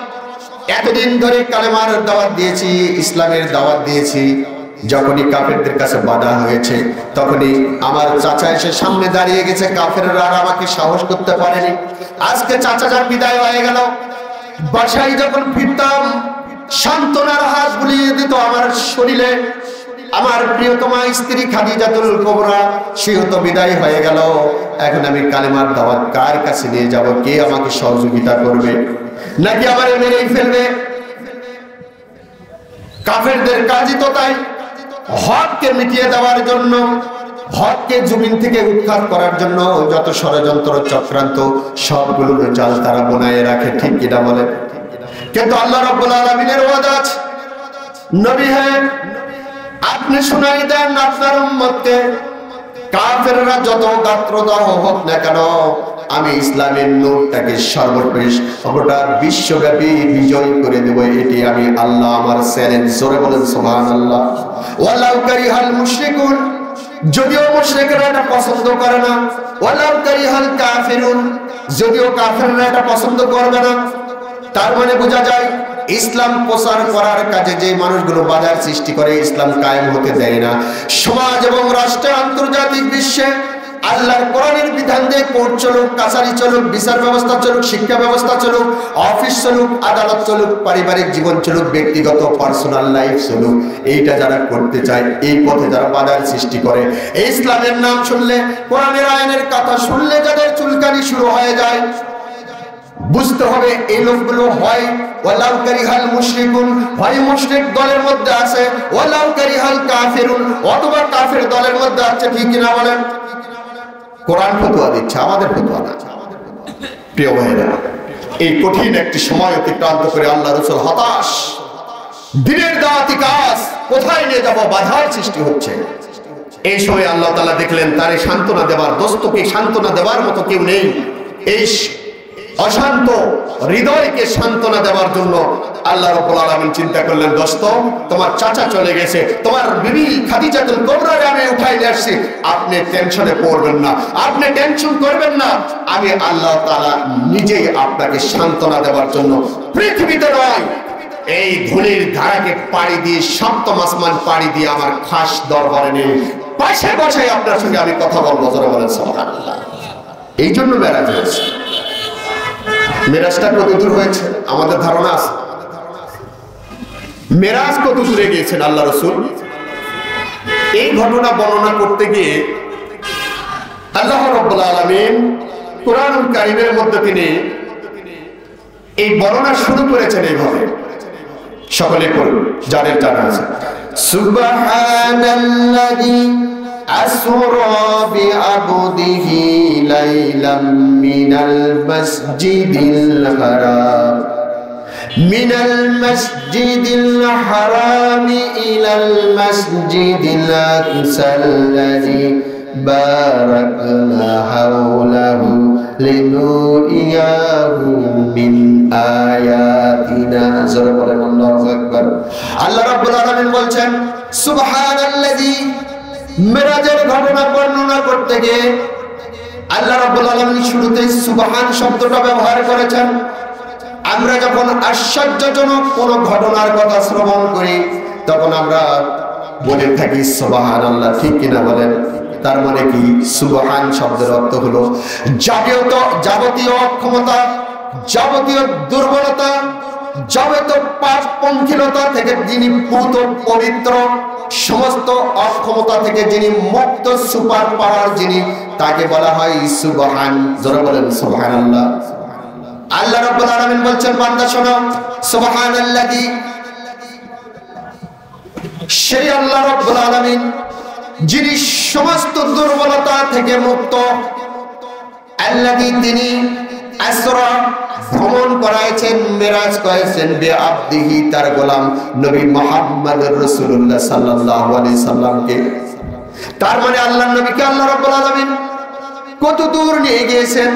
এতদিন ধরে কালেমার দাওয়াত দিয়েছি, ইসলামের দাওয়াত দিয়েছি, যখনই কাফেরদের কাছে বাধা হয়েছে, তখনই আমার চাচা এসে সামনে দাঁড়িয়ে গেছে, কাফেররা আর আমাকে সাহস করতে পারেনি। আজকে চাচা যার বিদায় হয়ে গেল, বাসায় যখন ফিরতাম সান্ত্বনার হাত বুলিয়ে দিত আমার শরীরে। আমার প্রিয়তমা স্ত্রী খাদিজাতুল কুবরা, সেও তো বিদায় হয়ে গেল। এখন আমি কালেমার দাওয়াত কার কাছে নিয়ে যাব? কে আমাকে সহযোগিতা করবে? নাকি আমারে মেরেই ফেলবে? কাফেরদের কাজই তো তাই, হককে মিটিয়ে দেওয়ার জন্য, হককে জমিন থেকে উৎখাত করার জন্য যত ষড়যন্ত্র চক্রান্ত সবগুলোর জাল তারা বোনায় রাখে। ঠিক কিনা বলে? কিন্তু আল্লাহ রাব্বুল আলামিনের ওয়াদা আছে, নবী হ্যাঁ, আপনি শোনাই দেন আপনার উম্মতকে, কাফেররা যত গাত্রদাহ হোক না কেন, আমি ইসলামের নূরটাকে সর্বশেষ গোটা বিশ্বব্যাপী বিজয় করে দেব। এটি আমি আল্লাহ আমার চ্যালেঞ্জ। জোরে বলেন সুবহানাল্লাহ। ওয়ালাউ কারিহাল মুশরিকুন, যদিও মুশরিকরা এটা পছন্দ করে না, ওয়ালাউ কারিহাল কাফিরুন, যদিও কাফেররা এটা পছন্দ করবে না। তার মানে বোঝা যায় ইসলাম প্রচার করার কাজে যে মানুষগুলো বাধার সৃষ্টি করে, ইসলাম কায়েম হতে দেয় না। সমাজ এবং রাষ্ট্রের আন্তর্জাতিক বিশ্বে আল্লাহর কোরআনের বিধান দিয়ে কোর্ট চলুক, কাছারি চলুক, বিচার ব্যবস্থা চলুক, শিক্ষা ব্যবস্থা চলুক, অফিস চলুক, আদালত চলুক, পারিবারিক জীবন চলুক, ব্যক্তিগত পার্সোনাল লাইফ চলুক, এইটা যারা করতে চায়, এই পথে যারা বাধার সৃষ্টি করে, ইসলামের নাম শুনলে, কোরআনের আইনের কথা শুনলে যাদের চুলকানি শুরু হয়ে যায়, বুঝতে হবে এই লোকগুলো হয় ওয়ালাউ কারিহাল মুশরিকুন, হয় মুশরিক দলের মধ্যে আছে, ওয়ালাউ কারিহাল কাফিরুন, অথবা কাফের দলের মধ্যে আছে। ঠিক কিনা বলেন? কোরআন ফতোয়া দিচ্ছে, আমাদের ফতোয়া না। প্রিয় ভাইরা, এই কঠিন একটি সময় অতিক্রান্ত করে আল্লাহ রাসূল হতাশ। দিনের দাওয়াতি কাজ কোথায় নিয়ে যাব? বাধার সৃষ্টি হচ্ছে। এই সময় আল্লাহ তাআলা দেখলেন তারে সান্ত্বনা দেওয়ার, দোস্তকে সান্ত্বনা দেওয়ার মতো কেউ নেই। এই অশান্ত হৃদয়কে সান্ত্বনা দেওয়ার জন্য আল্লাহ রাব্বুল আলামিন চিন্তা করলেন, দোস্ত, তোমার চাচা চলে গেছে, তোমার বিবি খাদিজাতুল কুবরাকে আমি উঠাই নিয়ে আসছি, আপনি টেনশনে পড়বেন না, আপনি টেনশন করবেন না, আমি আল্লাহ তাআলা নিজেই আপনাকে সান্ত্বনা দেওয়ার জন্য পৃথিবীতে নয়, এই ধূলির ধারাকে পাড়ি দিয়ে, সপ্তম আসমান পাড়ি দিয়ে আমার খাস দরবারে নিয়ে পাশে বসে আপনার সঙ্গে আমি কথা বলবো। জোরে বলেন সুবহানাল্লাহ। এই জন্য মেরাজ হয়েছে। মেরাজটা কত দূর হয়েছে আমাদের ধারণা আছে? মেরাজ কত দূরে গিয়েছেন আল্লাহ রাসূল? এই ঘটনা বর্ণনা করতে গিয়ে আল্লাহ রাব্বুল আলামিন কুরআনুল কারীমের মধ্যে তিনি এই বর্ণনা শুরু করেছেন এইভাবে, সকলে পড়ুন যাদের জানা আছে। সুবহানাল্লাযী আসরা বিআবদিহি লাইলাম মিনাল মাসজিদিল হারাম মিনাল মাসজিদিল হারাম ইলাল মাসজিদিল আকসাল্লাযী বারাকনা হাওলাহু লিনুরিয়াহু মিন আয়াতিনা। জোরে বলেন আল্লাহু আকবার। আল্লাহ রাব্বুল আলামিন বলছেন সুবহানাল্লাযী, মেরাজের ঘটনা বর্ণনা করতে গিয়ে আল্লাহ রাব্বুল আলামিন শুরুতে সুবহান শব্দটা ব্যবহার করেছেন। আমরা যখন আশ্চর্যজনক কোন ঘটনার কথা শ্রবণ করি তখন আমরা বলে থাকি সুবহানাল্লাহ, ঠিক কিনা বলেন? তার মানে কি? সুবহান শব্দের অর্থ হলো যাবতীয় অক্ষমতা, যাবতীয় দুর্বলতা, যাবতীয় পাপপঙ্কিলতা থেকে যিনি পূত পবিত্র, সমস্ত অক্ষমতা থেকে যিনি মুক্ত, সুপার পাওয়ার যিনি, তাকে বলা হয় সুবহান। জোরে বলেন সুবহানাল্লাহ। আল্লাহ রাব্বুল আলামিন বলছেন বান্দা শোনো, সুবহানাল্লাযী, সেই আল্লাহ রাব্বুল আলামিন যিনি সমস্ত দুর্বলতা থেকে মুক্ত, আল্লাযী, তিনি আসরা, ভ্রমণ করাইছেন, মেরাজ করেছেন বিআবদিহি, তার গোলাম নবী মুহাম্মদুর রাসূলুল্লাহ সাল্লাল্লাহু আলাইহি সাল্লামকে। তার মানে আল্লাহর নবীকে আল্লাহ রাব্বুল আলামিন কত দূর নিয়ে গিয়েছেন,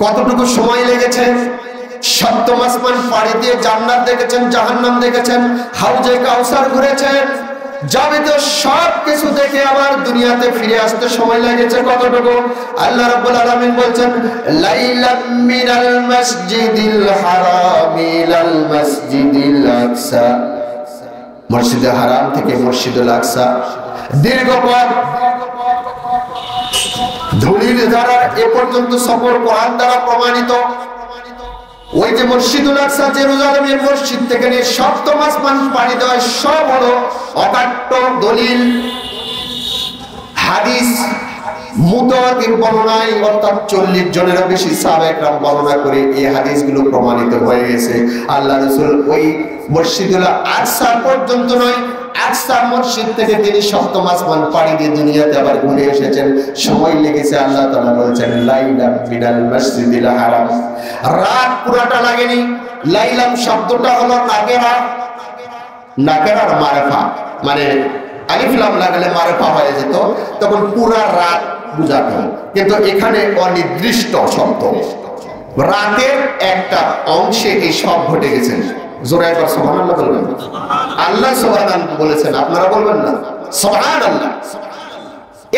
কতটুকু সময় লেগেছে। সপ্তম আসমান পাড়ি দিয়ে জান্নাত দেখেছেন, জাহান্নাম দেখেছেন, হাউজে কাউসার ঘুরেছেন, যাবতীয় সব কিছু দেখে আবার দুনিয়াতে ফিরে আসতে সময় লেগেছে কতটুকু? আল্লাহ রাব্বুল আলামিন বলছেন লাইলাম মিনাল মাসজিদিল হারাম ইলাল মাসজিদিল আকসা, মসজিদে হারাম থেকে মসজিদুল আকসা দীর্ঘ পথ, ধুলির দ্বারা এ পর্যন্ত সফর কোরআন দ্বারা প্রমাণিত। ওই যে মসজিদুল আকসা, জেরুজালেমের মসজিদ থেকে নিয়ে সপ্তম আসমান পাড়ি দেওয়া, সব হলো অকাট্য দলিল, হাদিস, মুতাওয়াতির বর্ণনায়, অর্থাৎ 40 জনেরও বেশি সাহাবায়ে কেরাম বর্ণনা করে এই হাদিসগুলো প্রমাণিত হয়ে গেছে। আল্লাহ রাসূল ওই মসজিদুল আকসা পর্যন্ত নয়, আকসা মসজিদ থেকে তিনি সপ্তম আসমান পাড়ি দিয়ে দুনিয়াতে আবার ঘুরে এসেছেন, সময় লেগেছে। আল্লাহ তাআলা বলেছেন লাইলাম মিনাল মাসজিদিল হারাম, রাত পুরাটা লাগেনি। লাইলাম শব্দটা হলো নাকেরা, নাকেরার মারফা, মানে আলিফ লাম লাগালে মারফা হয়ে যেত, তখন পুরা রাত বুঝাতো, কিন্তু এখানে অনির্দিষ্ট শব্দ, রাতের একটা অংশে এই সব ঘটে গেছে। জোরে একবার সুবহানাল্লাহ বলবেন। আল্লাহ সুবহানাল্লাহ বলেছেন, আপনারা বলবেন না সুবহানাল্লাহ?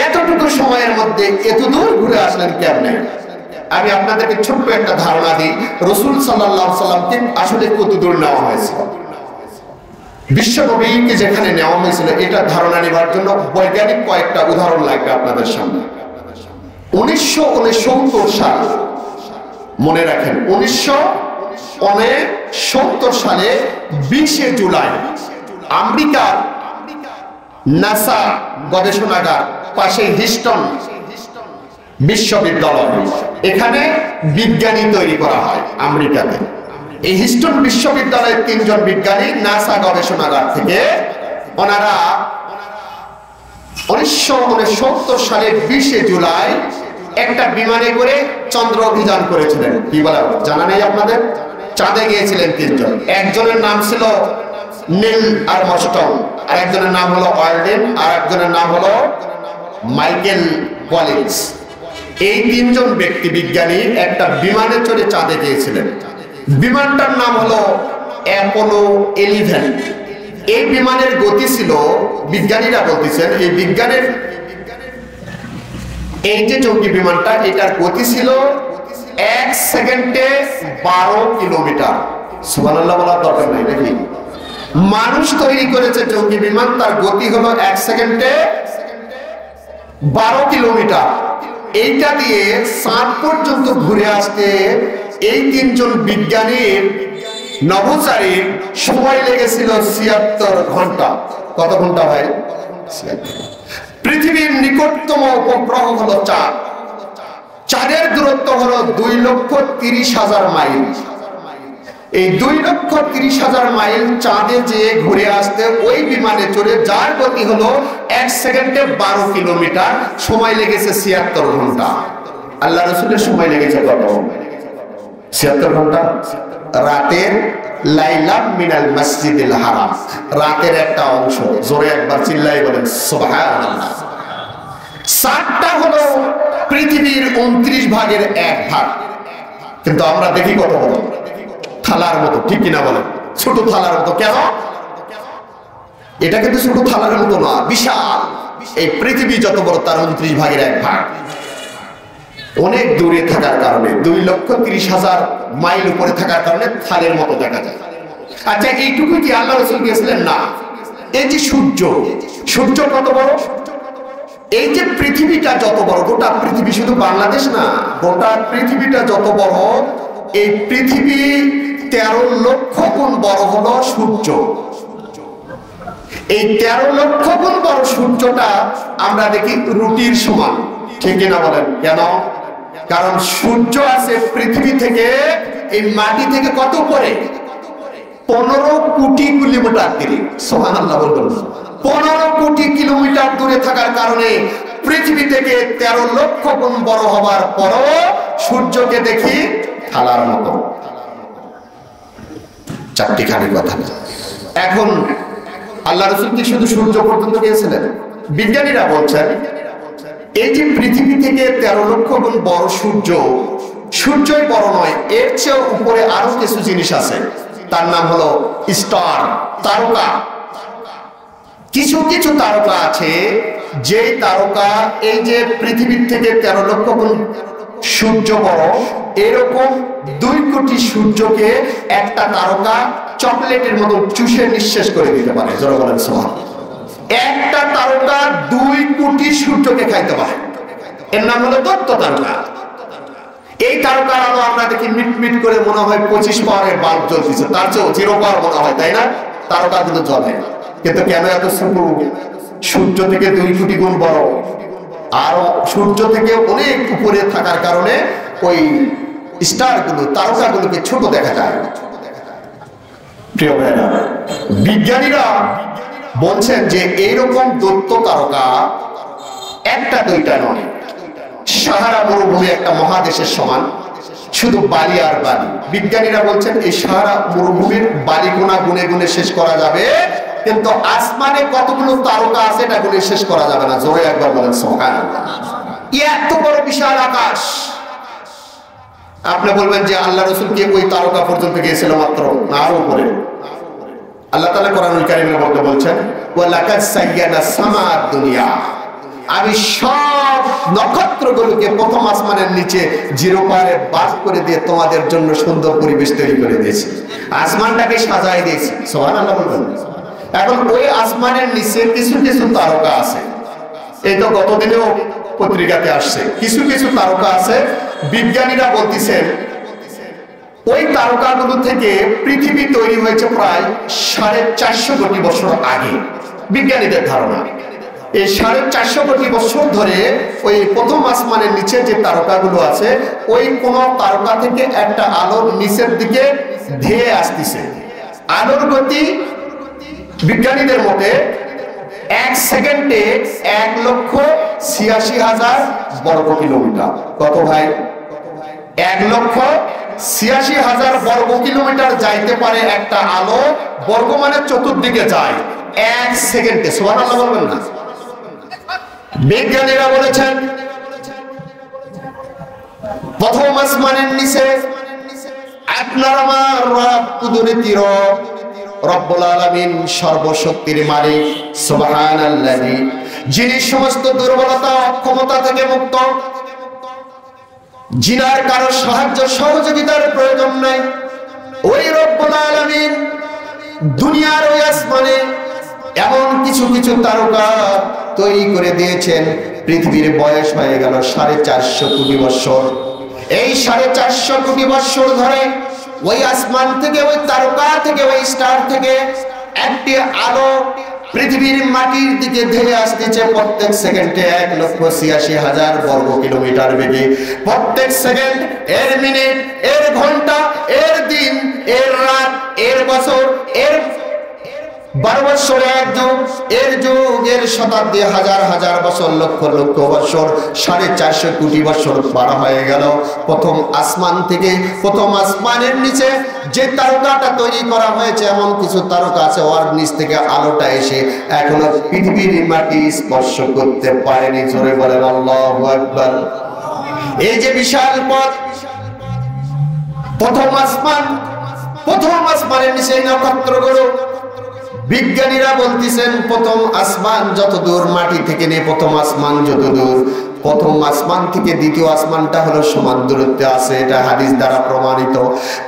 এতটুকু সময়ের মধ্যে এত দূর ঘুরে আসলেন কেমনে? আমি আপনাদেরকে ছোট্ট একটা ধারণা দিই, রাসূল সাল্লাল্লাহু আলাইহি সাল্লামকে আসলে কত দূর নেওয়া হয়েছিল। বিশ্বনবীকে যেখানে নেওয়া হয়েছিল এটা ধারণা নেবার জন্য বৈজ্ঞানিক কয়েকটা উদাহরণ লাগবে আপনাদের সামনে। 1969 সাল, মনে রাখেন 1969 সালে 20 জুলাই আমেরিকার নাসা গবেষণাগার পাশে হিস্টন বিশ্ববিদ্যালয়, এখানে বিজ্ঞানী তৈরি করা হয় আমেরিকাতে। এই হিস্টন বিশ্ববিদ্যালয়ের 3 জন বিজ্ঞানী নাসা গবেষণাগার থেকে, ওনারা 1969 সালের 20 জুলাই একটা বিমানে করে চন্দ্র অভিযান করেছিলেন। কি বলা জানা নেই আপনাদের? চাঁদে গিয়েছিলেন 3 জন। একজনের নাম ছিল নীল আর্মস্ট্রং, আর একজনের নাম হলো ওয়াল্ডেন, আর একজনের নাম হলো মাইকেল কলিন্স। এই 3 জন ব্যক্তি বিজ্ঞানী একটা বিমানে চড়ে চাঁদে গিয়েছিলেন। বিমানটার নাম হলো অ্যাপোলো 11। এই বিমানের গতি ছিল, বিজ্ঞানীরা বলতেছেন, এই বিজ্ঞানের এই যে চৌকি বিমানটা, এটার গতি ছিল 1 সেকেন্ডে 12 কিলোমিটার। সুবহানাল্লাহ বলার দরকার নাই নাকি? মানুষ তৈরি করেছে চৌকি বিমান, তার গতি হলো 1 সেকেন্ডে 12 কিলোমিটার। এইটা দিয়ে চাঁদ পর্যন্ত ঘুরে আসতে এই তিনজন বিজ্ঞানীর নভোচারীর সময় লেগেছিল ৭৬ ঘন্টা। কত ঘন্টা ভাই? ৭৬। পৃথিবীর নিকটতম উপগ্রহ হলো চাঁদ। চাঁদের দূরত্ব হলো ২,৩০,০০০ মাইল। এই ২,৩০,০০০ মাইল চাঁদে যেয়ে ঘুরে আসতে ওই বিমানে চড়ে, যার গতি হলো ১ সেকেন্ডে ১২ কিলোমিটার, সময় লেগেছে ৭৬ ঘন্টা। আল্লাহ রাসূলের সময় লেগেছে কত? ৭৬ ঘন্টা। রাতের লাইলা মিনাল মসজিদিল হারাম, রাতের একটা অংশ। জোরে একবার চিল্লাই বলেন সুবহানাল্লাহ। ৭টা হলো পৃথিবীর ২৯ ভাগের ১ ভাগ। কিন্তু আমরা দেখি কত বড় থালার মতো, ঠিক কিনা বলেন? ছোট থালার মতো। কেন? এটা কিন্তু ছোট থালার মতো না, বিশাল। এই পৃথিবী যত বড় তার ২৯ ভাগের ১ ভাগ। অনেক দূরে থাকার কারণে, ২,৩০,০০০ মাইল উপরে থাকার কারণে থালের মতো দেখা যায়। আচ্ছা, এইটুকু কি আল্লাহ রাসূল গিয়েছিলেন? না। এই যে সূর্য, সূর্য কত বড়? এই যে পৃথিবীটা যত বড়, গোটা পৃথিবী, শুধু বাংলাদেশ না, গোটা পৃথিবীটা যত বড়, এই পৃথিবী ১৩ লক্ষ গুণ বড় হলো সূর্য। এই ১৩ লক্ষ গুণ বড় সূর্যটা আমরা দেখি রুটির সমান, ঠিক না বলেন? কেন? কারণ সূর্য আছে পৃথিবী থেকে, এই মাটি থেকে কত উপরে? ১৫ কোটি কিলোমিটার দূরে। সুবহানাল্লাহ বলবেন। ১৫ কোটি কিলোমিটার দূরে থাকার কারণে পৃথিবী থেকে ১৩ লক্ষ গুণ বড় হবার পরও সূর্যকে দেখি থালার মতো। চারটিখানি কথা। এখন আল্লাহ রাসূল কি শুধু সূর্য পর্যন্ত গিয়েছিলেন? বিজ্ঞানীরা বলছেন এই যে পৃথিবী থেকে ১৩ লক্ষ গুণ বড় সূর্য, সূর্যই বড় নয়, এর চেয়ে উপরে আরো কিছু জিনিস আছে। তার নাম হলো স্টার, তারকা। কিছু কিছু তারকা আছে যে তারকা এই যে পৃথিবীর থেকে ১৩ লক্ষ গুণ সূর্য বড়, এরকম ২ কোটি সূর্যকে একটা তারকা চকলেটের মতো চুষে নিঃশেষ করে দিতে পারে। যারা বলেন সুবহানাল্লাহ। একটা তারকা ২ কোটি সূর্যকে খাইতে পারে। এর নাম হলো দত্ত তারকা। এই তারকার আলো আমরা দেখি মিটমিট করে, মনে হয় ২৫ পাওয়ারের বাল্ব জ্বলতেছে, তার চেয়েও 0 পাওয়ার মনে হয়, তাই না? তারকা কিন্তু জ্বলে। কিন্তু কেন এত ছোট? সূর্য থেকে ২ কোটি গুণ বড়, আর সূর্য থেকে অনেক উপরে থাকার কারণে ওই স্টারগুলো, তারকাগুলোকে ছোট দেখা যায়। প্রিয় ভাইরা, বিজ্ঞানীরা বলছেন যে এইরকম দৈত্য তারকা একটা দুইটা নয়, সাহারা মরুভূমি একটা মহাদেশের সমান, শুধু বালি আর বালি। বিজ্ঞানীরা বলছেন এই সাহারা মরুভূমির বালি গুণা গুনে গুনে শেষ করা যাবে, কিন্তু আসমানে কতগুলো তারকা আছে এটা গুনে শেষ করা যাবে না। জোরে একবার বলেন সুবহানাল্লাহ। এত বড় বিশাল আকাশ। আপনি বলবেন যে আল্লাহ রাসূল কি ওই তারকা পর্যন্ত গিয়েছিল মাত্র? না, আরো উপরে। আল্লাহ তাআলা কোরআনুল কারীমের মধ্যে বলছেন ওয়া লাকাদ সাইয়্যানা সামাদ দুনিয়া, আমি সব নক্ষত্রগুলোকে প্রথম আসমানের নিচে 0 পারে বাস করে দিয়ে তোমাদের জন্য সুন্দর পরিবেশ তৈরি করে দিয়েছি, আসমানটাকে সাজাই দিয়েছি। সুবহানাল্লাহ বলবেন। এখন ওই আসমানের নিচে কিছু কিছু তারকা আছে। এই তো গতদিনেও পত্রিকাতে আসছে, কিছু কিছু তারকা আছে। বিজ্ঞানীরা বলতেছেন ওই তারকাগুলো থেকে পৃথিবী তৈরি হয়েছে প্রায় ৪৫০ কোটি বছর আগে। বিজ্ঞানীদের ধারণা এই ৪৫০ কোটি বছর ধরে ওই প্রথম আসমানের নিচে যে তারকাগুলো আছে, ওই কোন তারকা থেকে একটা আলোর নিচের দিকে ধেয়ে আসতেছে। আলোর গতি বিজ্ঞানীদের মতে 1 সেকেন্ডে ১,৮৬,০০০ বর্গ কিলোমিটার। কত ভাই? ১,৮৬,০০০ বর্গ কিলোমিটার যাইতে পারে একটা আলো। বর্গ মানে চতুর্দিকে যায় 1 সেকেন্ডে। সুবহানাল্লাহ বলবেন না? বিজ্ঞানীরা বলেছেন প্রথম আসমানের নিচে আপনার আমার রব, কুদরতি রব, রব্বুল আলামিন, সর্বশক্তির মালিক, সুবহানাল্লাহি, যিনি সমস্ত দুর্বলতা অক্ষমতা থেকে মুক্ত, যিনার কারো সাহায্য সহযোগিতার প্রয়োজন নাই। ওই রব্বুল আলামিন দুনিয়ার ওই আসমানে এমন কিছু কিছু তারকা তৈরি করে দিয়েছেন, পৃথিবীর বয়স হয়ে গেল ৪৫০ কোটি বছর। এই 450 কোটি বছর ধরে ওই আসমান থেকে, ওই তারকা থেকে, ওই স্টার থেকে একটি আলো পৃথিবীর মাটির দিকে ধেয়ে আসতেছে প্রত্যেক সেকেন্ডে 1,86,000 বর্গ কিলোমিটার বেগে। প্রত্যেক সেকেন্ড, এর মিনিট, এর ঘন্টা, এর দিন, এর রাত, এর বছর, এর 12 বছর এক যুগ, এর যুগ, এর শতাব্দী, হাজার হাজার বছর, লক্ষ লক্ষ বছর, 450 কোটি বছর পার হয়ে গেল। প্রথম আসমান থেকে, প্রথম আসমানের নিচে যে তারকাটা তৈরি করা হয়েছে, এমন কিছু তারকা আছে ওর নিচ থেকে আলোটা এসে এখনো পৃথিবীর মাটি স্পর্শ করতে পারেনি। জোরে বলেন আল্লাহু আকবার। এই যে বিশাল পথ, প্রথম আসমান, প্রথম আসমানের নিচে নক্ষত্রগুলো, বিজ্ঞানীরা বলতেছেন প্রথম আসমান যত দূর মাটি থেকে নিয়ে প্রথম আসমান যত দূর, প্রথম আসমান থেকে দ্বিতীয় আসমানটা হলো সমান দূরত্বে আছে। এটা হাদিস দ্বারা প্রমাণিত।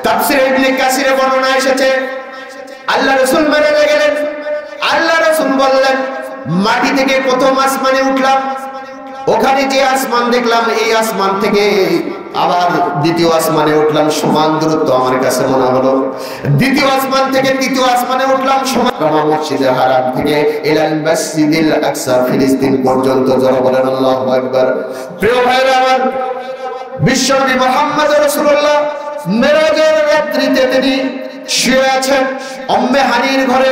তাফসীর ইবনে কাসিরে বর্ণনা এসেছে, আল্লাহ রাসূল মেনে গেলেন। আল্লাহ রাসূল বললেন, মাটি থেকে প্রথম আসমানে উঠলাম, ওখানে যে আসমান দেখলাম, এই আসমান থেকে আবার দ্বিতীয় আসমানে উঠলাম, সমান দূরত্ব আমার কাছে মনে হলো। দ্বিতীয় আসমান থেকে তৃতীয় আসমানে উঠলাম, সমান। মসজিদে হারাম থেকে ইলাল মসজিদিল আকসা, ফিলিস্তিন পর্যন্ত। যারা বলেন আল্লাহু আকবার। প্রিয় ভাইরা আমার, বিশ্বনবী মুহাম্মদ রাসূলুল্লাহ মেরাজের রাত্রিতে তিনি শুয়ে আছেন উম্মে হানির ঘরে।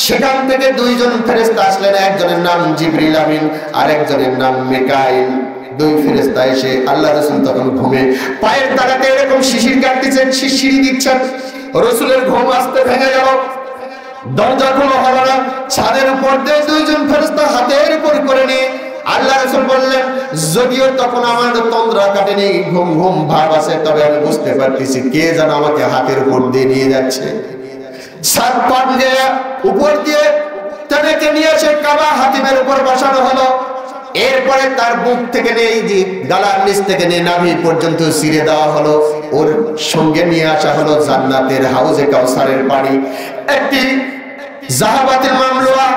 সেখান থেকে দুইজন ফেরেশতা আসলেন, একজনের নাম জিবরিল আমিন, আরেকজনের নাম মিকাইল। দুই ফেরেশতা এসে আল্লাহ রাসূল তখন ঘুমে পায়ের তালাতে এরকম শিশির কাটতেছেন, শিশিরি দিচ্ছেন। রাসূলের ঘুম আস্তে ভেঙে গেল, দরজা খোলা হলো না। ছাদের উপর দিয়ে দুইজন ফেরেশতা হাতের উপর করে নিয়ে আল্লাহ রাসূল বললেন, যদিও তখন আমার তন্দ্রা কাটেনি, ঘুম ঘুম ভাব আছে, তবে আমি বুঝতে পারতেছি কে যেন আমাকে হাতের উপর দিয়ে নিয়ে যাচ্ছে। সাত পান দিয়ে উপর দিয়ে তাকে নিয়ে এসে কাবা হাতিমের উপর বসানো হলো। এরপরে তার বুক থেকে নেই যে গালার নিচ থেকে নিয়ে নাভি পর্যন্ত ছিঁড়ে দেওয়া হলো। ওর সঙ্গে নিয়ে আসা হলো জান্নাতের হাউজে কাউসারের পানি, একটি জাহাবাতিল মামলুয়া,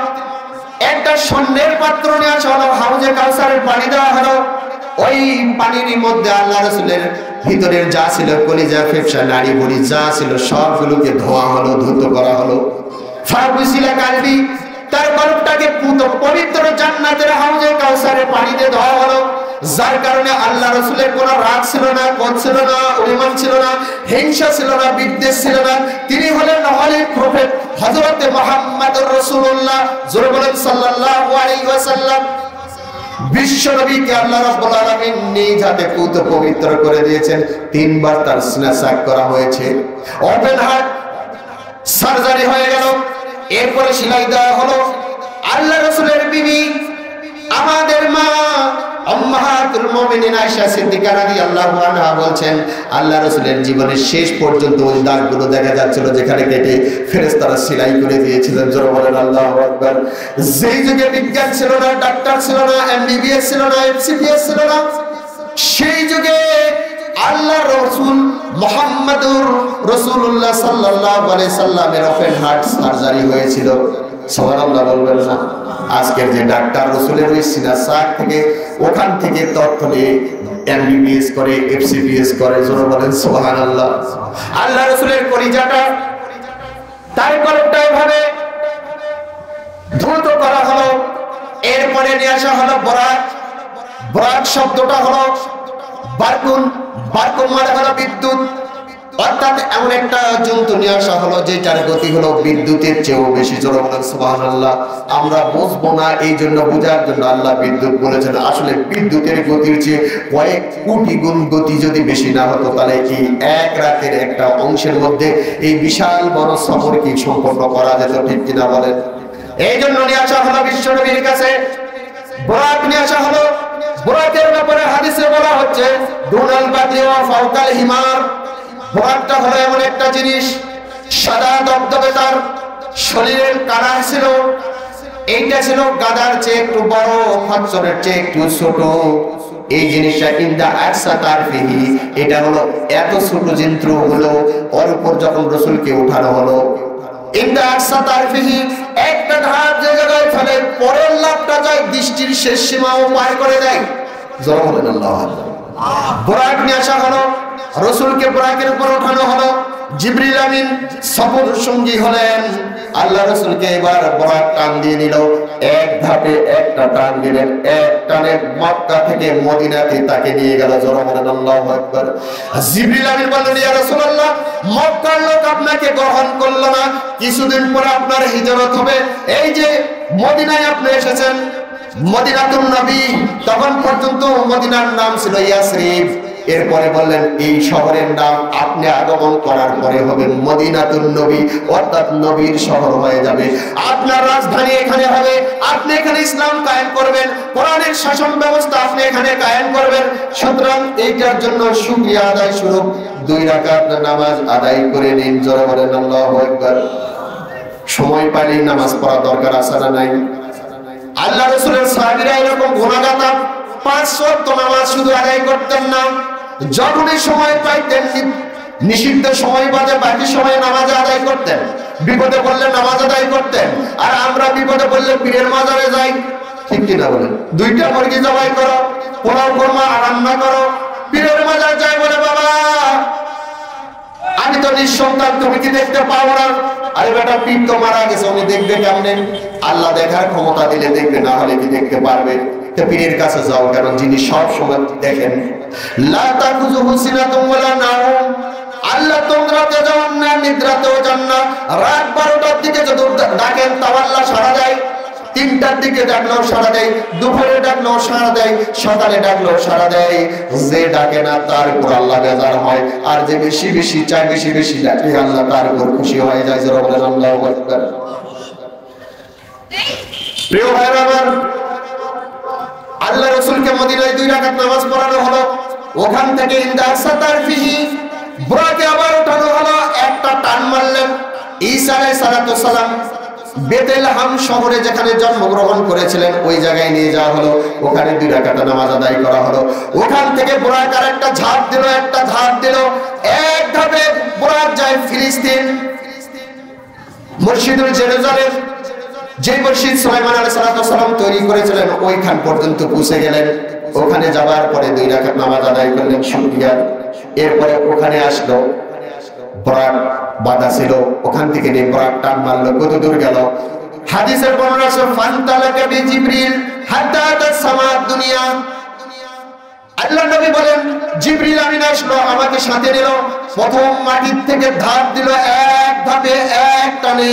একটা স্বর্ণের পাত্র নিয়ে আসা হলো, হাউজে কাউসারের পানি দেওয়া হলো। ওই পানির মধ্যে আল্লাহ রাসূলের ভিতরের যা ছিল, কলিজা, ফেফসা, নাড়ি ভুঁড়ি যা ছিল সবগুলোকে ধোয়া হলো, ধুত করা হলো। ফারুসিলা কালবি, তার কলবটাকে পবিত্র জান্নাতের হাউজে কাউসারের পানিতে ধোয়া হলো। যার কারণে আল্লাহ রাসূলের কোনো রাগ ছিল না, ক্রোধ ছিল না, অভিমান ছিল না, হিংসা ছিল না, বিদ্বেষ ছিল না। তিনি হলেন হলি প্রফেট হযরত মুহাম্মদুর রাসূলুল্লাহ, জোরে বলেন সাল্লাল্লাহু আলাইহি ওয়াসাল্লাম। বিশ্ব নবীকে আল্লাহ রাব্বুল আলামিন নিজ হাতে পবিত্র করে দিয়েছেন। 3 বার তার সিনা সাক করা হয়েছে, ওপেন হার্ট সার্জারি হয়ে গেল। এরপরে সেলাই দেওয়া হলো। আল্লাহ রাসূলের বিবি, আমাদের মা উম্মাহাতুল মুমিনিন আয়েশা সিদ্দিকা রাদিয়াল্লাহু আনহা বলছেন, আল্লাহ রাসূলের জীবনের শেষ পর্যন্ত ওই দাগগুলো দেখা যাচ্ছিল যেখানে কেটে ফেরেশতারা সেলাই করে দিয়েছিলেন। জোরে বলেন আল্লাহু আকবার। যেই যুগে বিজ্ঞান ছিল না, ডাক্তার ছিল না, এমবিবিএস ছিল না, এফসিপিএস ছিল না, সেই যুগে আল্লাহর রাসূল মুহাম্মদুর রাসূলুল্লাহ সাল্লাল্লাহু আলাইহি সাল্লামের ওপেন হার্ট সার্জারি হয়েছিল। সুবহানাল্লাহ বলবেন না? আজকের যে ডাক্তার রাসূলের ওই সিনা সাক থেকে, ওখান থেকে তথ্য নিয়ে এমবিবিএস করে, এফসিপিএস করে। জোরে বলেন সুবহানাল্লাহ। আল্লাহ রাসূলের কলিজাটা, তার কলবটা এভাবে দ্রুত করা হলো। এরপরে নিয়ে আসা হলো বরাক। বরাক শব্দটা হলো বারকুন, বারকুন মানে হলো বিদ্যুৎ। অর্থাৎ এমন একটা জন্তু নিয়ে আসা হলো যেটার গতি হলো বিদ্যুতের চেয়েও বেশি। জোরে বলেন সুবহানাল্লাহ। আমরা বুঝবো না, এই জন্য বোঝার জন্য আল্লাহ বিদ্যুৎ বলেছেন। আসলে বিদ্যুতের গতির চেয়ে কয়েক কোটি গুণ গতি যদি বেশি না হতো, তাহলে এই এক রাতের একটা অংশের মধ্যে এই বিশাল বড় সফর কি সম্পন্ন করা যেত? ঠিক কিনা বলেন? এই জন্য নিয়ে আসা হলো বিশ্বনবীর কাছে, বরাক নিয়ে আসা হলো। বরাকের ব্যাপারে হাদিসে বলা হচ্ছে, দুনাল বাদরি ওয়া ফাওকাল হিমার। বরাকটা হলো এমন একটা জিনিস, সাদা দবদবে, তার শরীরের কালার ছিল। এইটা ছিল গাদার চেয়ে একটু বড়, খচ্চরের চেয়ে একটু ছোট। এই জিনিসটা ইনদা আকসা তারফিহি, এটা হলো এত ছোট যন্ত্র হলো, ওর উপর যখন রাসূলকে উঠানো হলো, ইনদা আকসা তারফিহি, একটা ধাপ যে জায়গায় ফেলে পরের লাভটা যায় দৃষ্টির শেষ সীমাও পার করে দেয়। জোরে বলেন আল্লাহু আকবার। বুরাক নিয়ে আসা হলো, রাসূলকে বুরাকের উপর ওঠানো হলো। জিবরিল আমিন সফর সঙ্গী হলেন। আল্লাহ রাসূলকে এবার বুরাক টান দিয়ে নিল। এক ধাপে একটা টান দিলেন, এক টানে মক্কা থেকে মদিনাতে তাকে নিয়ে গেল। জোরে বলেন আল্লাহু আকবার। জিবরিল আমিন বললেন, ইয়া রাসূলুল্লাহ, মক্কার লোক আপনাকে গ্রহণ করলো না, কিছুদিন পরে আপনার হিজরত হবে। এই যে মদিনায় আপনি এসেছেন, মদিনাতুন নবী, তখন পর্যন্ত মদিনার নাম ছিল ইয়াসরিব। এরপরে বললেন এই শহরের নাম আপনি আগমন করার পরে হবে মদিনাতুন নবী, অর্থাৎ নবীর শহর হয়ে যাবে। আপনার রাজধানী এখানে হবে, আপনি এখানে ইসলাম কায়েম করবেন, কোরআনের শাসন ব্যবস্থা আপনি এখানে কায়েম করবেন। সুতরাং এইটার জন্য শুকরিয়া আদায় স্বরূপ 2 রাকাত নামাজ আদায় করে নিন। জোরে বলেন আল্লাহু আকবার। সময় পাইলে নামাজ পড়া দরকার আছে না নাই? আল্লাহ রাসূলের সাহাবীরা এরকম গুনাহগার 5 ওয়াক্ত নামাজ শুধু আদায় করতেন না, যখনই সময় পাইতেন নিষিদ্ধ সময় বাদে বাকি সময় নামাজ আদায় করতেন। বিপদে পড়লে নামাজ আদায় করতেন। আর আমরা বিপদে পড়লে পীরের মাজারে যাই, ঠিক কিনা বলেন? 2টা মুরগি জবাই করো, পোলাও কোরমা রান্না করো, পীরের মাজার যাই বলে বাবা আমি তো নিঃসন্তান, তুমি কি দেখতে পাও না? আরে বেটা, পীর তো মারা গেছে, উনি দেখবে কেমনে? আল্লাহ দেখার ক্ষমতা দিলে দেখবে, না হলে কি দেখতে পারবে? তো পীরের কাছে যাও, কারণ যিনি সব সময় দেখেন। লা তাখুযুহু সিনাতুন ওয়ালা নাওম, আল্লাহ তোমরাতে যান না, নিদ্রাতেও যান না। রাত 12টার দিকে যদি ডাকেন তাও আল্লাহ সাড়া দেয়, 3টার দিকে ডাকলেও সাড়া দেয়, দুপুরে ডাকলেও সাড়া দেয়, সকালে ডাকলেও সাড়া দেয়। যে ডাকে না তার উপর আল্লাহ বেজার হয়, আর যে বেশি বেশি চায়, বেশি বেশি ডাকে, আল্লাহ তার উপর খুশি হয়ে যায়। যারা বলেন আল্লাহু আকবার। প্রিয় ভাইরা আমার, আল্লাহ রাসূলকে মদিনায় 2 রাকাত নামাজ পড়ানো হলো। ওখান থেকে ইনদাসা তারফিহি বুরাকে আবার ওঠানো হলো। একটা টান মারলেন। ঈসা আলাইহিস সালাম বেতেলহাম শহরে যেখানে জন্মগ্রহণ করেছিলেন ওই জায়গায় নিয়ে যাওয়া হলো। ওখানে 2 রাকাত নামাজ আদায় করা হলো। ওখান থেকে বুরাক আর একটা ঝাঁপ দিল, একটা ঝাঁপ দিল, এক ধাপে বুরাক যায় ফিলিস্তিন, মসজিদুল জেরুজালেম, যে মসজিদ সুলাইমান আলাইহিস সালাম তৈরি করেছিলেন ওইখান পর্যন্ত পৌঁছে গেলেন। ওখানে যাওয়ার পরে 2 রাকাত নামাজ আদায় করলেন শুকরিয়া। এরপরে ওখানে আসলো, বুরাক বাধা ছিল, ওখান থেকে নিয়ে বুরাক টান মারলো। কত দূর গেল? হাদিসের বর্ণনা আছে, ফান্তালাকা বিজিবরিল হাত্তা তাসামাদ দুনিয়া। আল্লাহ নবী বলেন, জিবরিল আমিন আসলো, আমাকে সাথে নিল, প্রথম মাটির থেকে ধাপ দিল, এক ধাপে এক টানে।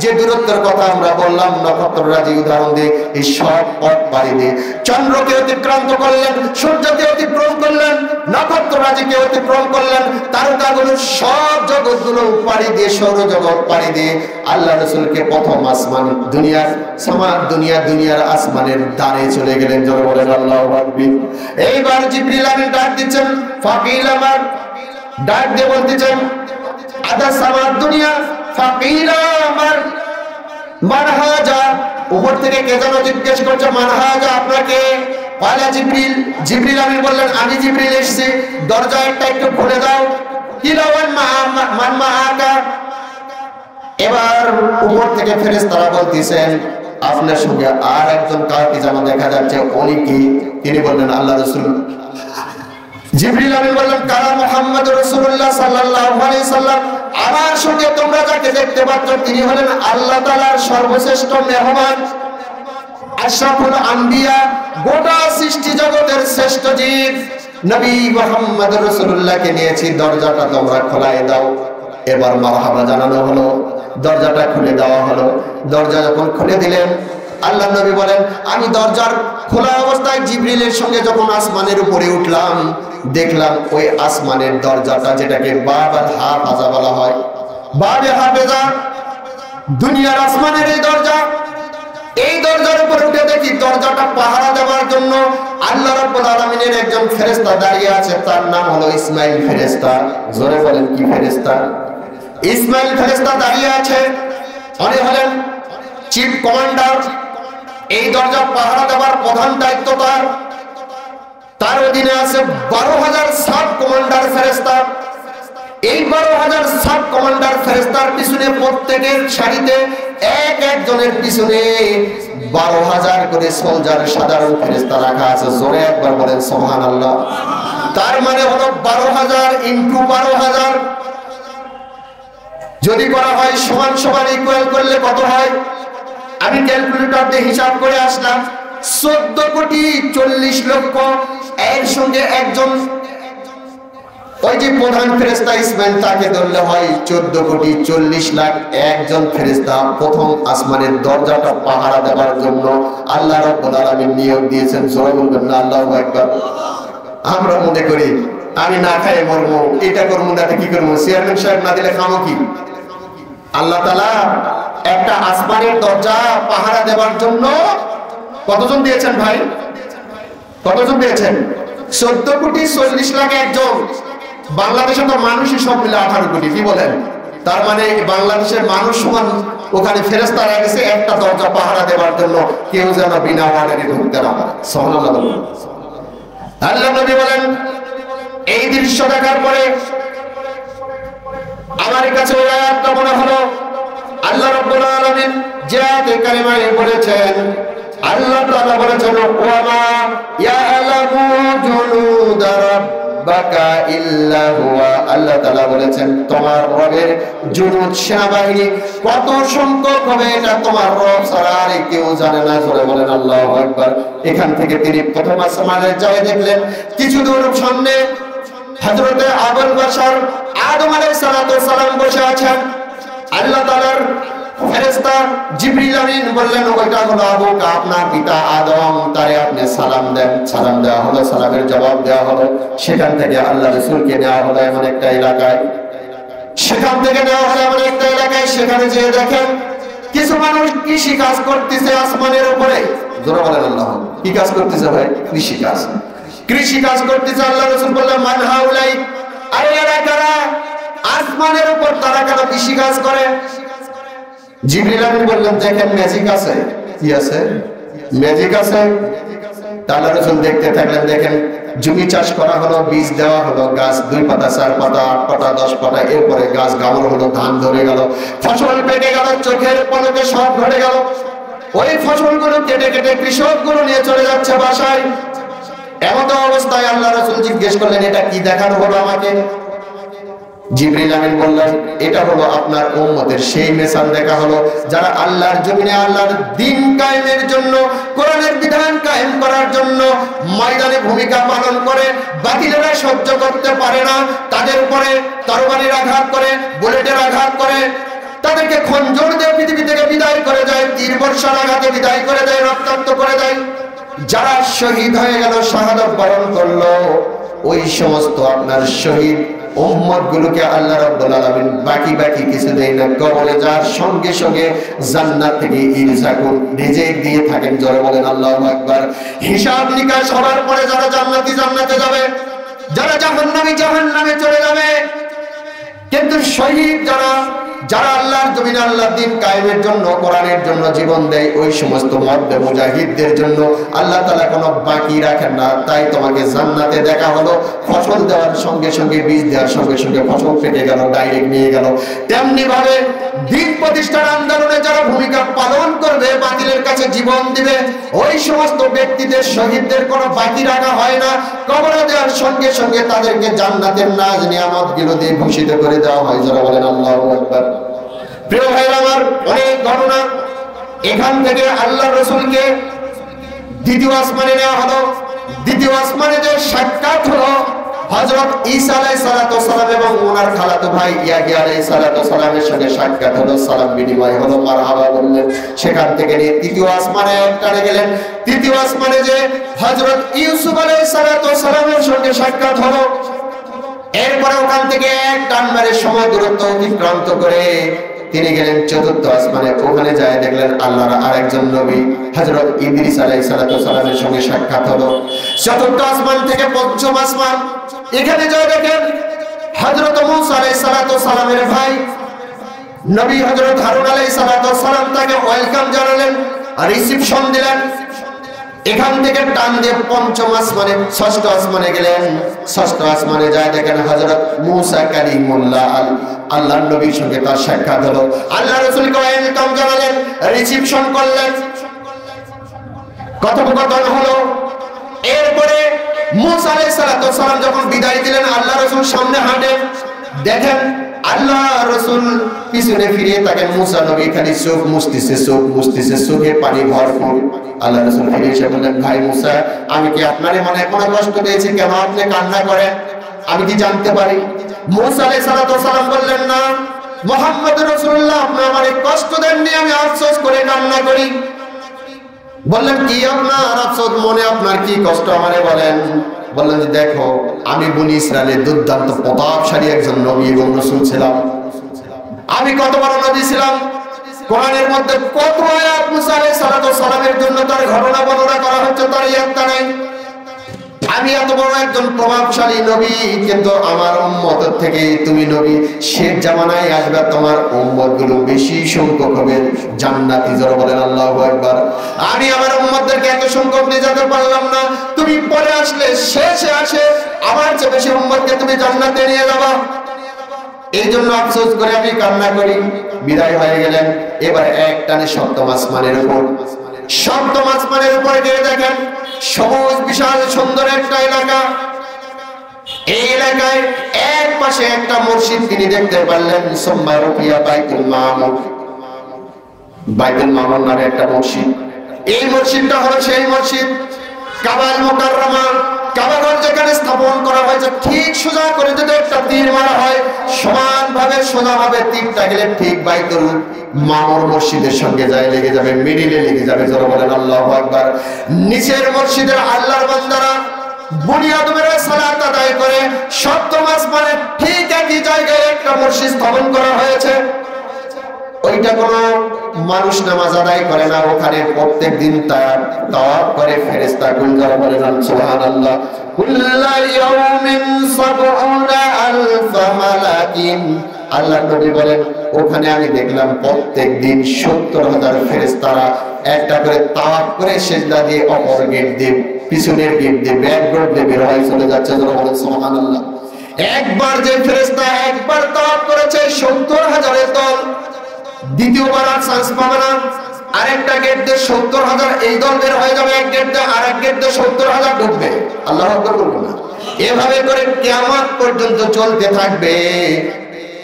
যে দূরত্বের কথা আমরা বললাম নক্ষত্ররাজি উদাহরণ দিয়ে, এই সব পথ পাড়ি দিয়ে চন্দ্রকে অতিক্রান্ত করলেন, সূর্যকে অতিক্রম করলেন, নক্ষত্ররাজিকে অতিক্রম করলেন, তারকাগুলো সব জগৎগুলো পাড়ি দিয়ে, সৌরজগৎ পাড়ি দিয়ে আল্লাহ রাসূলকে প্রথম আসমান দুনিয়ার সামাদ দুনিয়ার আসমানের দ্বারে চলে গেলেন। জোরে বলেন আল্লাহু আকবার। এইবার জিবরিল আমিন ডাক দিচ্ছেন, ফাকিল আমার ডাক দিয়ে বলতেছেন, আদা সামাদ দুনিয়া ফাকিল আমার মানহাজা। উপর থেকে কে যেন জিজ্ঞেস করছে, মানহাজা আপনাকে? পালা জিবরিল। জিবরিল আমিন বললেন, আমি জিবরিল এসেছি, দরজা একটা একটু খুলে দাও। কিলাওয়ান মান মাআকা। এবার উপর থেকে ফেরেশতারা বলতেছেন, আপনার সঙ্গে আর একজন কাউকে যেন দেখা যাচ্ছে, উনি কি? তিনি বললেন, আল্লাহ রাসূল। জিবরিল আমিন বললেন, কারা? মুহাম্মদুর রাসূলুল্লাহ সাল্লাল্লাহু আলাইহি সাল্লাম। আমার সঙ্গে তোমরা যাকে দেখতে পাচ্ছ তিনি হলেন আল্লাহ তাআলার সর্বশ্রেষ্ঠ মেহমান, আশরাফুল আম্বিয়া, গোটা সৃষ্টি জগতের শ্রেষ্ঠ জীব নবী মুহাম্মদুর রাসূলুল্লাহকে নিয়েছি, দরজাটা তোমরা খোলাই দাও। এবার মারহাবা জানানো হলো, দরজাটা খুলে দেওয়া হলো। দরজা যখন খুলে দিলেন, আল্লাহ নবী বলেন, আমি দরজার খোলা অবস্থায় জিবরিলের সঙ্গে যখন আসমানের উপরে উঠলাম, দেখলাম ওই আসমানের দরজাটা, যেটাকে বাবাল হাফাজা বলা হয়, বাবে হাফেজা, দুনিয়ার আসমানের এই দরজা, এই দরজার উপর উঠে দেখি দরজাটা পাহারা দেওয়ার জন্য আল্লাহ রাব্বুল আলামিনের একজন ফেরেশতা দাঁড়িয়ে আছে। তার নাম হলো ইসমাইল ফেরেশতা। জোরে বলেন, কি ফেরেশতা? ইসমাইল ফেরেশতা দাঁড়িয়ে আছে। উনি হলেন চিফ কমান্ডার। এই দরজা পাহারা দেওয়ার প্রধান দায়িত্ব তার। তার অধীনে আছে 12,000 সাব কমান্ডার ফেরেশতা। এই 12,000 সাব কমান্ডার ফেরেশতার পিছনে প্রত্যেকের সারিতে এক একজনের পিছনে 12,000 করে সোলজার সাধারণ ফেরেশতা রাখা আছে। জোরে একবার বলেন সুবহানাল্লাহ। তার মানে হলো 12,000 ইনটু 12,000 যদি করা হয় সমান সমান ইকুয়াল করলে কত হয়? আমি ক্যালকুলেটর দিয়ে হিসাব করে আসলাম 14,40,00,000। এর সঙ্গে একজন ওই যে প্রধান ফেরেশতা ইসমাইল তাকে ধরলে হয় 14,40,00,000। একজন ফেরেশতা প্রথম আসমানের দরজাটা পাহারা দেওয়ার জন্য আল্লাহ রাব্বুল আলামিন নিয়োগ দিয়েছেন। জোরে বলবেন না আল্লাহু আকবার। আমরা মনে করি আমি না খাই মরবো, এটা করবো না, কি করবো, চেয়ারম্যান সাহেব না দিলে খামো কি? আল্লাহ তাআলা একটা আসমানের দরজা পাহারা দেওয়ার জন্য কতজন দিয়েছেন ভাই? কতজন দিয়েছেন? 14,40,00,000 একজন। বাংলাদেশে তো মানুষই সব মিলে 18 কোটি, কি বলেন? তার মানে বাংলাদেশের মানুষ সমান ওখানে ফেরেশতা রেখেছে একটা দরজা পাহারা দেওয়ার জন্য, কেউ যেন বিনা অর্ডারে ঢুকতে না পারে। সুবহানাল্লাহ। আল্লাহ নবী বলেন, এই দৃশ্য দেখার পরে আমার কাছে ওই আয়াতটা মনে হলো। আল্লাহ রাব্বুল আলামিন যে আয়াতে কারিমায় বলেছেন, আল্লাহ তাআলা বলেছেন, ওয়া মা ইয়ালামু জুনুদা রাব্বাকা ইল্লা হুয়া। আল্লাহ তাআলা বলেছেন তোমার রবের জুনুদ সেনাবাহিনী কত সংখ্যক হবে এটা তোমার রব ছাড়া আর কেউ জানে না। জোরে বলেন আল্লাহু আকবার। এখান থেকে তিনি প্রথম আসমানে যায় দেখলেন কিছু দূর সামনে হযরতে আবুল বাশার আদম আলাইহিস সালাম বসে আছেন। আল্লাহ তাআলার ফেরেশতা জিবরিল আমিন বললেন, ওইটা হলো আবুকা, আপনার পিতা আদম, তারে আপনি সালাম দেন। সালাম দেওয়া হলো, সালামের জবাব দেওয়া হলো। সেখান থেকে আল্লাহ রাসূলকে নেওয়া হলো এমন একটা এলাকায়। সেখানে যেয়ে দেখেন কিছু মানুষ কৃষি কাজ করতেছে আসমানের উপরে। জোরে বলেন আল্লাহ। কি কাজ করতেছে ভাই? কৃষি কাজ। কৃষি কাজ করতেছে। আল্লাহ রাসূল বললেন, মান হাউলাই, আরে এরা কারা? আসমানের উপর তারা কেন কৃষি কাজ করে? জিবরিল আমিন বললেন, দেখেন ম্যাজিক আছে। কি আছে? ম্যাজিক আছে। আল্লাহ রাসূল দেখতে থাকলেন। দেখেন জমি চাষ করা হলো, বীজ দেওয়া হলো, গাছ 2 পাতা 4 পাতা 8 পাতা 10 পাতা, এরপরে গাছ গামর হলো, ধান ধরে গেল, ফসল পেকে গেল, চোখের পলকে সব ধরে গেল। ওই ফসলগুলো কেটে কেটে কৃষকগুলো নিয়ে চলে যাচ্ছে বাসায়। এমন অবস্থায় আল্লাহ রাসূল জিজ্ঞেস করলেন, এটা কি দেখানো হলো আমাকে? জিবরিল আমিন বললেন, এটা হলো আপনার উম্মতের সেই মিসাল দেখা হলো যারা আল্লাহর জমিনে আল্লাহর দ্বীন কায়েমের জন্য, কোরআনের বিধান কায়েম করার জন্য ময়দানে ভূমিকা পালন করে। বাতিলেরা সহ্য করতে পারে না, তাদের উপরে তরবারির আঘাত করে, বুলেটের আঘাত করে, তাদেরকে খঞ্জর দিয়ে পৃথিবী থেকে বিদায় করে দেয়, তীর বর্ষার আঘাতে বিদায় করে দেয়, রক্তাক্ত করে দেয়। যারা শহীদ হয়ে গেল, শাহাদাত বরণ করলো, ওই সমস্ত আপনার শহীদ উম্মত গুলোকে আল্লাহ রাব্বুল আলামিন বাকি বাকি কিছু দেয় না, কবরে যাওয়ার সঙ্গে সঙ্গে জান্নাত থেকে ইরজাকুন রিজিক দিয়ে থাকেন। জোরে বলেন আল্লাহু আকবার। হিসাব নিকাশ হওয়ার পরে যারা জান্নাতি জান্নাতে যাবে, যারা জাহান্নামী জাহান্নামে চলে যাবে। কিন্তু শহীদ যারা আল্লাহর জমিনে আল্লাহর দ্বীন কায়েমের জন্য, কোরআনের জন্য জীবন দেয়, ওই সমস্ত মর্দে মুজাহিদদের জন্য আল্লাহ তাআলা কোনো বাকি রাখেন না। তাই তোমাকে জান্নাতে দেখা হলো, ফসল দেওয়ার সঙ্গে সঙ্গে, বীজ দেওয়ার সঙ্গে সঙ্গে ফসল পেকে গেল, ডাইরেক্ট নিয়ে গেল। তেমনি ভাবে দ্বীন প্রতিষ্ঠার আন্দোলনে যারা ভূমিকা পালন করবে, বাতিলের কাছে জীবন দিবে, ওই সমস্ত ব্যক্তিদের, শহীদদের কোনো বাকি রাখা হয় না। কবরে দেওয়ার সঙ্গে সঙ্গে তাদেরকে জান্নাতের নাজ নিয়ামতগুলো দিয়ে ভূষিত করে দেওয়া হয়। যারা বলেন আল্লাহু আকবার। প্রিয় ভাইরা আমার, অনেক ঘটনা। এখান থেকে আল্লাহ রাসূলকে দ্বিতীয় আসমানে নেওয়া হলো। দ্বিতীয় আসমানে যে সাক্ষাৎ হলো হযরত ঈসা আলাইহিস সালাম এবং ওনার খালাতো ভাই ইয়াহইয়া আলাইহিস সালামের সঙ্গে সাক্ষাৎ হলো, সালাম বিনিময় হলো, মারহাবা বললেন। সেখান থেকে নিয়ে তৃতীয় আসমানে একটানে গেলেন। তৃতীয় আসমানে যে হযরত ইউসুফ আলাইহিস সালামের সঙ্গে সাক্ষাৎ হলো। এরপরে ওখান থেকে এক টান মেরে সময় দূরত্ব অতিক্রান্ত করে তিনি গেলেন চতুর্থ আসমানে। ওখানে যায় দেখলেন আল্লাহর আরেকজন নবী হযরত ইদ্রিস আলাইহিস সালামের সঙ্গে সাক্ষাৎ হলো। চতুর্থ আসমান থেকে পঞ্চম আসমান, এখানে যায় দেখেন হযরত মূসা আলাইহিস সালামের ভাই নবী হযরত হারুন আলাইহিস সালাম তাকে ওয়েলকাম জানালেন, রিসিপশন দিলেন। এখান থেকে টান দিয়ে পঞ্চম আসমানে, ষষ্ঠ আসমানে গেলেন। ষষ্ঠ আসমানে যায় দেখেন হযরত মূসা কালিমুল্লাহ আল্লাহর নবীর সঙ্গে তার সাক্ষাৎ হলো। আল্লাহ রাসূলকে ওয়েলকাম জানালেন, রিসিপশন করলেন। কথোপকথন হলো। এরপরে মুসা আলাইহিস সালাম যখন বিদায় দিলেন, আল্লাহ রাসূল সামনে হাঁটেন, দেখেন আল্লাহ রাসূল পিছনে ফিরে তাকে মুসা নবী খালি চোখ মুছতেছে, চোখে পানি ভরপুর। আল্লাহ রাসূল ফিরে এসে বললেন, ভাই মুসা, আমি কি আপনার মনে কোনো কষ্ট দিয়েছি? কেন আপনি কান্না করেন? আমি কি জানতে পারি? মুসা আলাইহিস সালাম বললেন, না মুহাম্মদ রাসূলুল্লাহ, আপনি আমারে কষ্ট দেননি, আমি আফসোস করে কান্না করি। বললেন, কি আপনার আফসোস, মনে আপনার কি কষ্ট আমারে বলেন? বললেন যে দেখো, আমি বনি ইসরায়েলের দুর্দান্ত প্রতাপশালী একজন নবী এবং রাসূল ছিলাম। আমি কত বড় নবী ছিলাম, কোরআনের মধ্যে কত আয়াত মুসা আলাইহিস সালামের জন্য তার ঘটনা বর্ণনা করা হচ্ছে, তার ইয়াদটা নাই। আমি এত বড় একজন প্রভাবশালী নবী, কিন্তু আমার উম্মত থেকে তুমি নবী, শেষ জামানায় আসবে, তোমার উম্মত গুলো বেশি সংখ্যক হবে জান্নাতি। যারা বলেন আল্লাহু আকবার। আমি আমার উম্মতদেরকে এত সংখ্যক নিয়ে যেতে পারলাম না, তুমি পরে আসলে শেষে আসে আমার চেয়ে বেশি উম্মতকে তুমি জান্নাতে নিয়ে যাবা। এই জন্য আফসোস করে আমি কান্না করি। বিদায় হয়ে গেলেন। এবার এক টানে সপ্তম আসমানের উপর গিয়ে দেখেন সবুজ বিশাল সুন্দর একটা এলাকা। এই এলাকায় এক পাশে একটা মসজিদ তিনি দেখতে পারলেন, সুম্মা রুকিয়া বাইতুল মামুর। বাইতুল মামুর নামে একটা মসজিদ। এই মসজিদটা হলো সেই মসজিদ কাবাল মুকাররমা। কাবাঘর যেখানে স্থাপন করা হয়েছে, ঠিক সোজা করে যদি একটা তীর মারা হয়, সমানভাবে সোজাভাবে তীরটা গেলে ঠিক বাইতুল মামুর মসজিদের সঙ্গে লেগে যাবে, মিডিলে লেগে যাবে। যারা বলেন আল্লাহু আকবার। নিচের মসজিদের আল্লাহর বান্দারা বুনিয়াদের সালাত আদায় করে সপ্তম আসমানে ঠিক একই জায়গায় একটা মসজিদ স্থাপন করা হয়েছে। ওইটা কোনো মানুষ নামাজ আদায় করে না, ওখানে প্রত্যেক দিন তাওয়াফ করে ফেরেশতা কুল। যারা বলেন সুবহানাল্লাহ। কুল্লা ইয়াউমিন সাবউনা আলফ মালাকিন। আল্লাহ নবী বলেন, ওখানে আমি দেখলাম প্রত্যেক দিন ৭০,০০০ ফেরেশতারা একটা করে তাওয়াফ করে সিজদা দিয়ে অপর গেট দিয়ে, পিছনের গেট দিয়ে, ব্যাক ডোর দিয়ে বের হয়ে চলে যাচ্ছে। যারা বলেন সুবহানাল্লাহ। একবার যে ফেরেশতা একবার তাওয়াফ করেছে ৭০,০০০ দল দ্বিতীয়বার আর চান্স পাবে না। আরেকটা গেট দিয়ে ৭০,০০০ এই দল বের হয়ে যাবে, এক গেট দিয়ে, আর এক গেট দিয়ে ৭০,০০০ ঢুকবে। আল্লাহু আকবার বলবো না। এভাবে করে কিয়ামত পর্যন্ত চলতে থাকবে।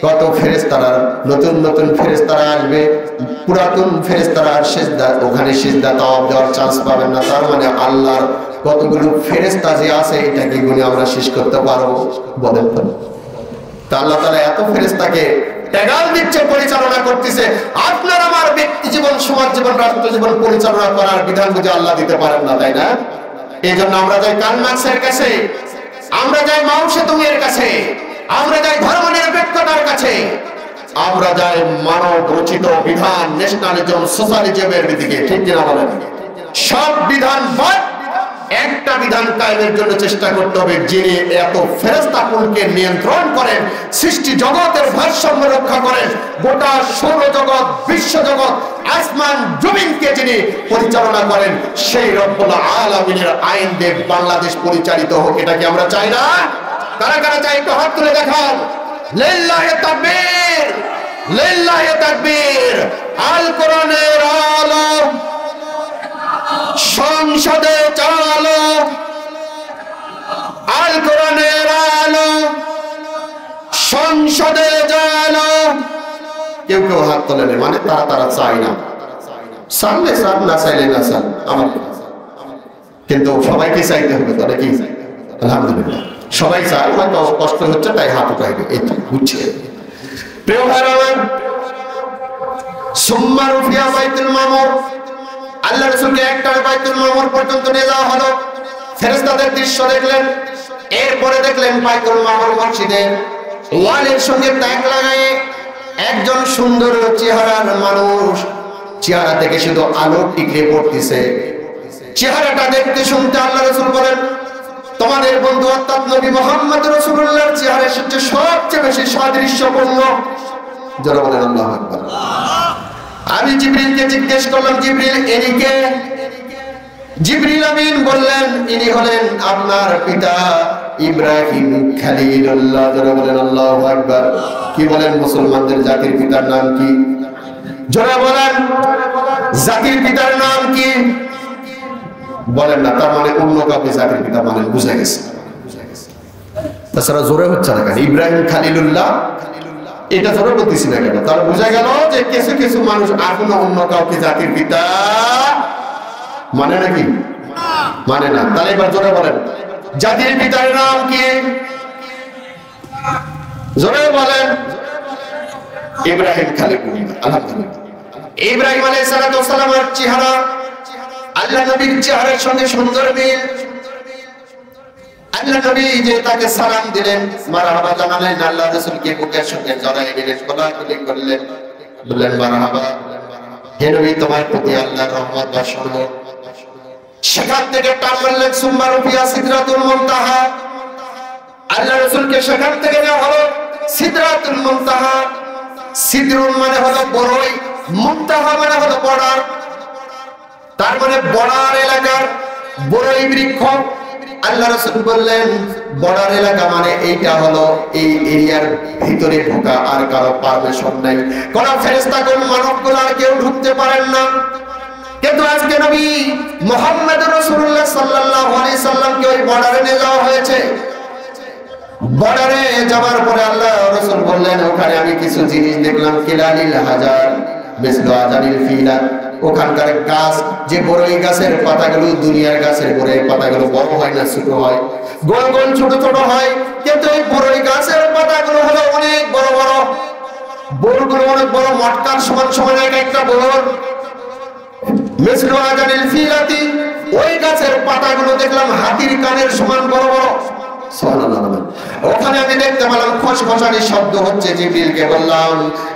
কত ফেরেশতারা, নতুন ফেরেশতারা আসবে, পুরাতন ফেরেশতারা সিজদা, ওখানে সিজদা তাওয়াব দেওয়ার চান্স পাবেন না। তার মানে আল্লাহর কতগুলো ফেরেশতা যে আছে, এটা কি গুণে আমরা শেষ করতে পারবো? বলেন তো। তা আল্লাহ তাআলা এত ফেরেশতাকে টেগাল দিচ্ছে, পরিচালনা করতেছে। আপনার আমার ব্যক্তি জীবন, সমাজ জীবন, রাষ্ট্র জীবন পরিচালনা করার বিধান বুঝে আল্লাহ দিতে পারেন না, তাই না? এই জন্য আমরা যাই কার্ল মার্কসের কাছে, আমরা যাই মাও সেতুংয়ের কাছে, আমরা যাই ধর্ম নিরপেক্ষতার কাছে, আমরা যাই মানব রচিত বিধান, ন্যাশনালিজম, সোশ্যালিজমের দিকে। ঠিক কিনা বলেন? সব বিধান বাদ একটা বিধান কায়েমের জন্য চেষ্টা করতে হবে, যিনি এত ফেরেশতাকুলকে নিয়ন্ত্রণ করেন, সৃষ্টি জগতের ভারসাম্য রক্ষা করেন, গোটা সৌরজগৎ, বিশ্বজগৎ, আসমান জমিনকে যিনি পরিচালনা করেন, সেই রব্বুল আলামিনের আইন দিয়ে বাংলাদেশ পরিচালিত হোক। এটা কি আমরা চাই না? কারা কারা চাই? একটু হাত তুলে দেখান। লিল্লাহি তাকবীর, লিল্লাহি তাকবীর। আল কোরআনের আলো সংসদে চালো, আল কোরআনের আলো সংসদে চালো। কেউ কেউ হাত তোলেন, মানে তারা চায় না। চাইলে চান, না চাইলে না চান, আমার। কিন্তু সবাইকে চাইতে হবে তো নাকি? আলহামদুলিল্লাহ সবাই চায়, হয়তো কষ্ট হচ্ছে তাই হাত উঠাইবে, এটা বুঝছে। প্রিয় ভাইরা আমার, সুম্মা রুফিয়া বাইতুল মামুর। আল্লাহ রাসূলকে একটা বাইতুল মামুর পর্যন্ত নিয়ে যাওয়া হলো। ফেরেশতাদের দৃশ্য দেখলেন। এরপরে দেখলেন বাইতুল মামুর মসজিদের ওয়ালের সঙ্গে ট্যাগ লাগায়ে একজন সুন্দর চেহারার মানুষ, চেহারা থেকে শুধু আলো টিকলে পড়তেছে। চেহারাটা দেখতে শুনতে আল্লাহ রাসূল বলেন, তোমাদের বন্ধু অর্থাৎ নবী মুহাম্মদ রাসূলুল্লাহর চেহারা সবচেয়ে বেশি সাদৃশ্যপূর্ণ। যারা বলেন আল্লাহু আকবার। আমি জিবরিলকে জিজ্ঞেস করলাম, জিবরিল ইনি কে? জিবরিল আমিন বললেন, ইনি হলেন আপনার পিতা ইব্রাহিম খলিলুল্লাহ। যারা বলেন আল্লাহু আকবার। কি বলেন? মুসলমানদের জাতির পিতার নাম কি? যারা বলেন জাতির পিতার নাম কি? বলেন না, তার মানে অন্য কাউকে জাতির পিতা মানে বুঝা গেছে। তাছাড়া জোরে হচ্ছে না কেন? ইব্রাহিম খালিলুল্লাহ, এটা জোরে বলতেছি না কেন? তাহলে বোঝা গেল যে কিছু কিছু মানুষ এখনো অন্য কাউকে জাতির পিতা মানে নাকি মানে না। তাহলে এবার জোরে বলেন, জাতির পিতার নাম কি? জোরে বলেন। ইব্রাহিম খালিলুল্লাহ। আলহামদুলিল্লাহ। ইব্রাহিম আলাইহিস সালামের চেহারা আল্লাহ নবীর চেহারার সঙ্গে সুন্দর মিল। আল্লাহ নবী যে তাকে সালাম দিলেন, মারহাবা জানালেন, আল্লাহ রাসূলকে বুকের সঙ্গে জড়াই দিলেন, কোলাকুলি করলেন, বললেন মারহাবা, হে নবী তোমার প্রতি আল্লাহর রহমত বর্ষণ হোক। সেখান থেকে টান মারলেন, সুম্মা রুফিয়া সিদরাতুল মুনতাহা। আল্লাহ রাসূলকে সেখান থেকে নেওয়া হলো সিদরাতুল মুনতাহা। সিদরুন মানে হলো বড়ই, মুনতাহা মানে হলো বর্ডার। তার মানে বর্ডার এলাকার বড়ই বৃক্ষ। আল্লাহ রাসূল বললেন বর্ডার এলাকা মানে এইটা হলো এই এরিয়ার ভিতরে ঢোকা, আর কারো পারমিশন নাই, কোন ফেরেশতা কোন মানবগুলো আর কেউ ঢুকতে পারেন না। কিন্তু আজকে নবী মুহাম্মদ রাসূলুল্লাহ সাল্লাল্লাহু আলাইহি সাল্লামকে ওই বর্ডারে নিয়ে যাওয়া হয়েছে। বর্ডারে যাওয়ার পরে আল্লাহ রাসূল বললেন ওখানে আমি কিছু জিনিস দেখলাম, কিলালিল হাজার মিসলু আজানিল ফিলা। ওখানকার গাছ, যে বড়ই গাছের পাতাগুলো দুনিয়ার গাছের বড়ই পাতাগুলো বড় হয় না, ছোট হয়, গোল গোল ছোট ছোট হয়, কিন্তু এই বড়ই গাছের পাতাগুলো হলো অনেক বড় বড়, বোরগুলো অনেক বড়, মটকার সমান সমান এক একটা বোর। মিসলু আজানিল ফিলাতি, ওই গাছের পাতাগুলো দেখলাম হাতির কানের সমান বড় বড়। ওখানে আমি দেখতে পেলাম খসখসানি শব্দ হচ্ছে। জিবরিলকে বললাম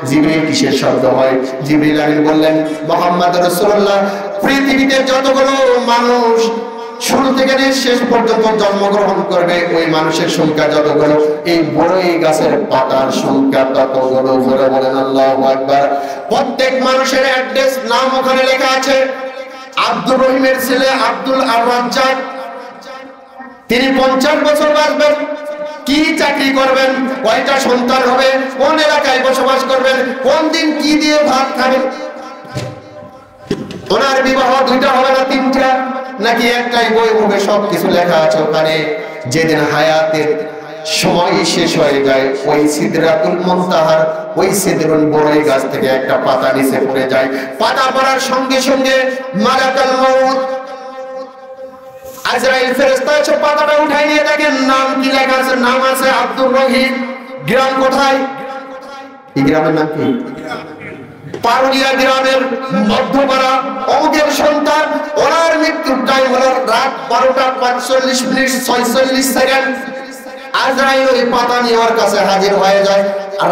জিবরিল কিসের শব্দ হয়? জিবরিল আমিন বললেন মুহাম্মদ রাসূলুল্লাহ পৃথিবীতে যতগুলো মানুষ শুরু থেকে শেষ পর্যন্ত জন্মগ্রহণ করবে ওই মানুষের সংখ্যা যতগুলো, এই বড়ই গাছের পাতার সংখ্যা ততগুলো। জোরে বলেন আল্লাহু আকবার। প্রত্যেক মানুষের অ্যাড্রেস নাম ওখানে লেখা আছে। আব্দুর রহিমের ছেলে আব্দুল আর রাজ্জাক, তিনি 50 বছর বাঁচবেন, কি চাকরি করবেন, কয়টা সন্তান হবে, কোন এলাকায় বসবাস করবেন, কোন দিন কি দিয়ে ভাত খাবেন, ওনার বিবাহ 2টা হবে না 3টা, নাকি একটাই বই হবে, সবকিছু লেখা আছে ওখানে। যেদিন হায়াতের সময় শেষ হয়ে যায় ওই সিদরাতুল মুনতাহার ওই সিদরুল বড়ই গাছ থেকে একটা পাতা নিচে পড়ে যায়। পাতা পড়ার সঙ্গে সঙ্গে মালাকুল মউত আজরাইল ফেরেশতা এসে পাতাটা উঠাই নিয়ে দেখেন নাম কি লেখা আছে। নাম আছে আব্দুর রহিম। গ্রাম কোথায়? এই গ্রামের নাম কি? পারুলিয়া গ্রামের মধ্যপাড়া অঙ্কের সন্তান। ওনার মৃত্যুর টাইম হলো রাত 12টা 45 মিনিট 46 সেকেন্ড। আজরাইল ওই পাতা নিয়ে ওর কাছে হাজির হয়ে যায়।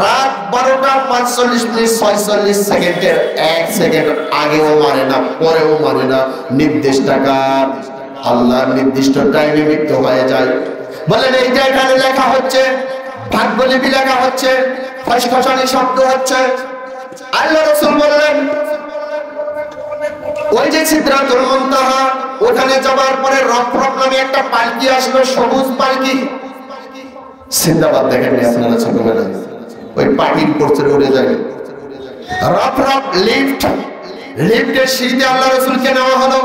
রাত 12টা 45 মিনিট 46 সেকেন্ডের 1 সেকেন্ড আগেও মানে না, পরেও মানে না। নির্দিষ্ট কার? আল্লাহর নির্দিষ্ট টাইমে মৃত্যু হয়ে যায়। বলেন এইটা এখানে লেখা হচ্ছে, ভাগ্যলিপি লেখা হচ্ছে, খসখসানি শব্দ হচ্ছে। আল্লাহ রাসূল বললেন ওই যে সিদরাতুল মুনতাহা ওখানে যাওয়ার পরে রফরফ নামে একটা পালকি আসলো, সবুজ পালকি। সিন্দাবাদ দেখেন আপনারা ছোটবেলায়, ওই পাখির পড়তে উড়ে যায় রফরফ লিফট। লিফটের সিঁড়িতে আল্লাহ রাসূলকে নেওয়া হলো।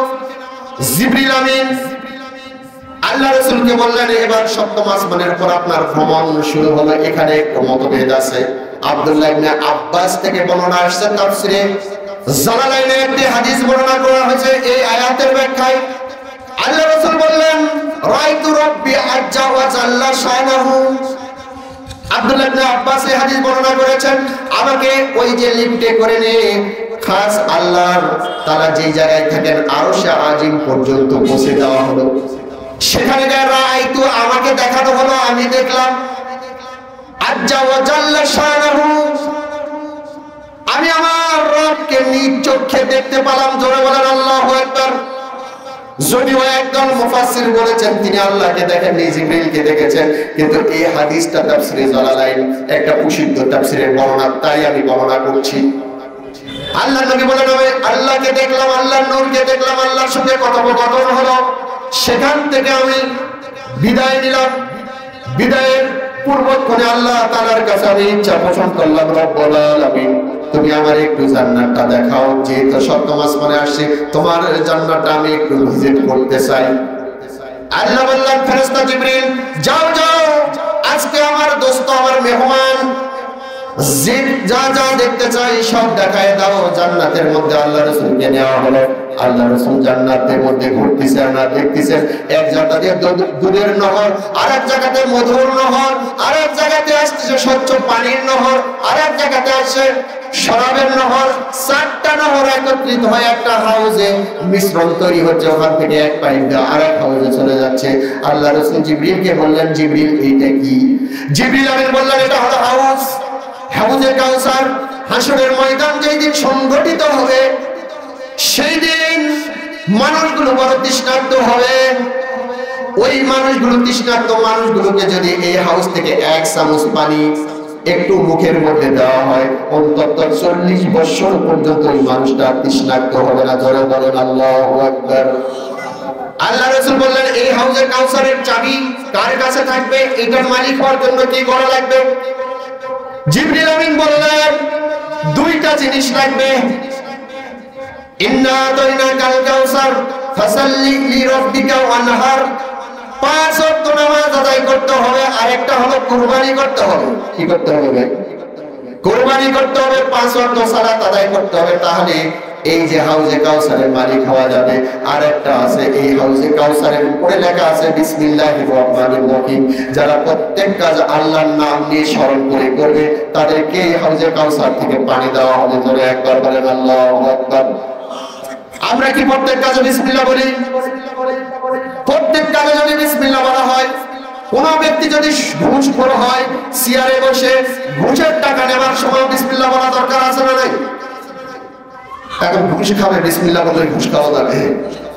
জিবরিল আমিন আল্লাহ রাসূলকে বললেন এবার সপ্তম আসমানের উপর আপনার ভ্রমণ শুরু হলো। এখানে একটু মতভেদ আছে। আব্দুল্লাহ ইবনে আব্বাস থেকে বর্ণনা আসছে, তাফসিরে জালালাইনে একটি হাদিস বর্ণনা করা হয়েছে এই আয়াতের ব্যাখ্যায়। আল্লাহ রাসূল বললেন রাআইতু রাব্বি আজ্জা ওয়া জাল্লা শানাহু। আব্দুল্লাহ ইবনে আব্বাস এই হাদিস বর্ণনা করেছেন, আমাকে ওই যে লিফটে করে নিয়ে খাস আল্লাহ তাআলা যে জায়গায় থাকেন আরশে আজিম পর্যন্ত পৌঁছে দেওয়া হলো। সেখানে রাআইতু আমাকে দেখানো হলো, আমি দেখলাম আজ্জা ওয়া জাল্লা শানাহু, আমি আমার রবকে নিজ চোখে দেখতে পেলাম। জোরে বলেন আল্লাহু আকবার। যদিও একজন মুফাসসির বলেছেন তিনি আল্লাহকে দেখেননি, জিবরিলকে দেখেছেন, কিন্তু এই হাদিসটা তাফসিরে জালালাইন একটা প্রসিদ্ধ তাফসিরের বর্ণনা, তাই আমি বর্ণনা করছি। আল্লাহ নবী বলেন আমি আল্লাহকে দেখলাম, আল্লাহর নূরকে দেখলাম, আল্লাহর সঙ্গে কথোপকথন হলো। সেখান থেকে আমি বিদায় নিলাম। বিদায়ের পূর্বক্ষণে আল্লাহ তাআলার কাছে আমি ইচ্ছা পোষণ করলাম, রব্বুল আলামিন তুমি আমার একটু জান্নাতটা দেখাও, যেহেতু সপ্তম আসমানে আসছে তোমার জান্নাতটা আমি একটু ভিজিট করতে চাই। আল্লাহ বললেন ফেরেশতা জিবরিল যাও যাও, আজকে আমার দোস্ত আমার মেহমান যা যা দেখতে চাই সব দেখায় দাও। জান্নাতের মধ্যে আল্লাহ রাসূলকে নেওয়া হলো। আল্লাহ রাসূল জান্নাতের মধ্যে ঘুরতেছে আর দেখতেছে এক জায়গাতে দুধের নহর, আরেক জায়গাতে মধুর নহর, আরেক জায়গাতে আসছে স্বচ্ছ পানির নহর, আরেক জায়গাতে আসছে শরাবের নহর। চারটা নহর একত্রিত হয়ে একটা হাউজে মিশ্রণ তৈরি হচ্ছে, ওখান থেকে এক পাইপ দিয়ে আরেক হাউজে চলে যাচ্ছে। আল্লাহ রাসূল জিবরিলকে বললেন জিবরিল এইটা কি? জিবরিল আমিন বললেন এটা হলো হাউজ, হাউজে কাউসার। হাসরের ময়দান যেই দিন সংগঠিত হবে সেই দিন মানুষগুলো বড় তৃষ্ণার্ত হবে। ওই মানুষগুলো তৃষ্ণার্ত মানুষগুলোকে যদি এই হাউস থেকে এক চামচ পানি একটু মুখের মধ্যে দেওয়া হয়, অন্তত 40 বছর পর্যন্ত ওই মানুষটা তৃষ্ণার্ত হবে না। জোরে বলেন আল্লাহু আকবার। আল্লাহ রাসূল বললেন এই হাউজে কাউসারের চাবি কার কাছে থাকবে? এটার মালিক হওয়ার জন্য কি করা লাগবে? জিবরিল আমিন বললেন দুইটা জিনিস লাগবে। ইন্না আতাইনাকাল কাউসার ফাসাল্লি লিরাব্বিকা ওয়ানহার, 5 ওয়াক্ত নামাজ আদায় করতে হবে। আরেকটা হলো কুরবানি করতে হবে। কি করতে হবে ভাই? কুরবানি করতে হবে, 5 ওয়াক্ত সালাত আদায় করতে হবে। তাহলে এই যে হাউজে কাউসারের মালিক হওয়া যাবে। আর একটা আছে এই হাউজে কাউসারের উপরে লেখা আছে বিসমিল্লাহির রহমানির রহিম। যারা প্রত্যেক কাজ আল্লাহর নাম নিয়ে স্মরণ করে করবে তাদেরকে এই হাউজে কাউসার থেকে পানি দেওয়া হবে। ধরে একবার বলেন আল্লাহু আকবার। আমরা কি প্রত্যেক কাজে বিসমিল্লাহ বলি? প্রত্যেক কাজে যদি বিসমিল্লাহ বলা হয়, কোন ব্যক্তি যদি ঘুষখোর হয় চেয়ারে বসে ঘুষের টাকা নেওয়ার সময় বিসমিল্লাহ বলা দরকার আছে না নাই? এখন ঘুষ খাবে বিসমিল্লাহ বললে ঘুষ খাওয়া যাবে।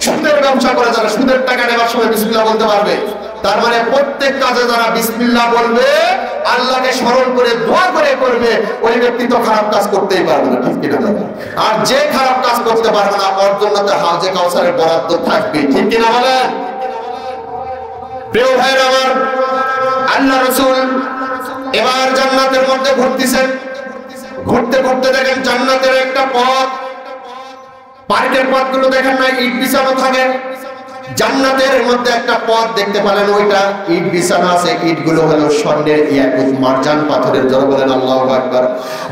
সুদের ব্যবসা করে যারা সুদের টাকা নেওয়ার সময় বিসমিল্লাহ বলতে পারবে। তার মানে প্রত্যেক কাজে যারা বিসমিল্লাহ বলবে, আল্লাহকে স্মরণ করে দোয়া করে করবে, ওই ব্যক্তি তো খারাপ কাজ করতেই পারবে না। ঠিক কিনা বলেন? আর যে খারাপ কাজ করতে পারবে না ওর জন্য তো হাউজে কাউসারের বরাদ্দ থাকবে। ঠিক কিনা বলেন? প্রিয় ভাইরা আমার, আল্লাহ রাসূল এবার জান্নাতের মধ্যে ঘুরতেছেন। ঘুরতে ঘুরতে দেখেন জান্নাতের একটা পথ, পার্কের পথগুলো দেখেন না ইট বিছানো থাকে, জান্নাতের মধ্যে একটা পথ দেখতে পেলেন, ওইটা ইট বিছানো আছে। ইটগুলো হলো স্বর্ণের ইয়াকুত মারজান পাথরের। জোরে বলেন আল্লাহু আকবার।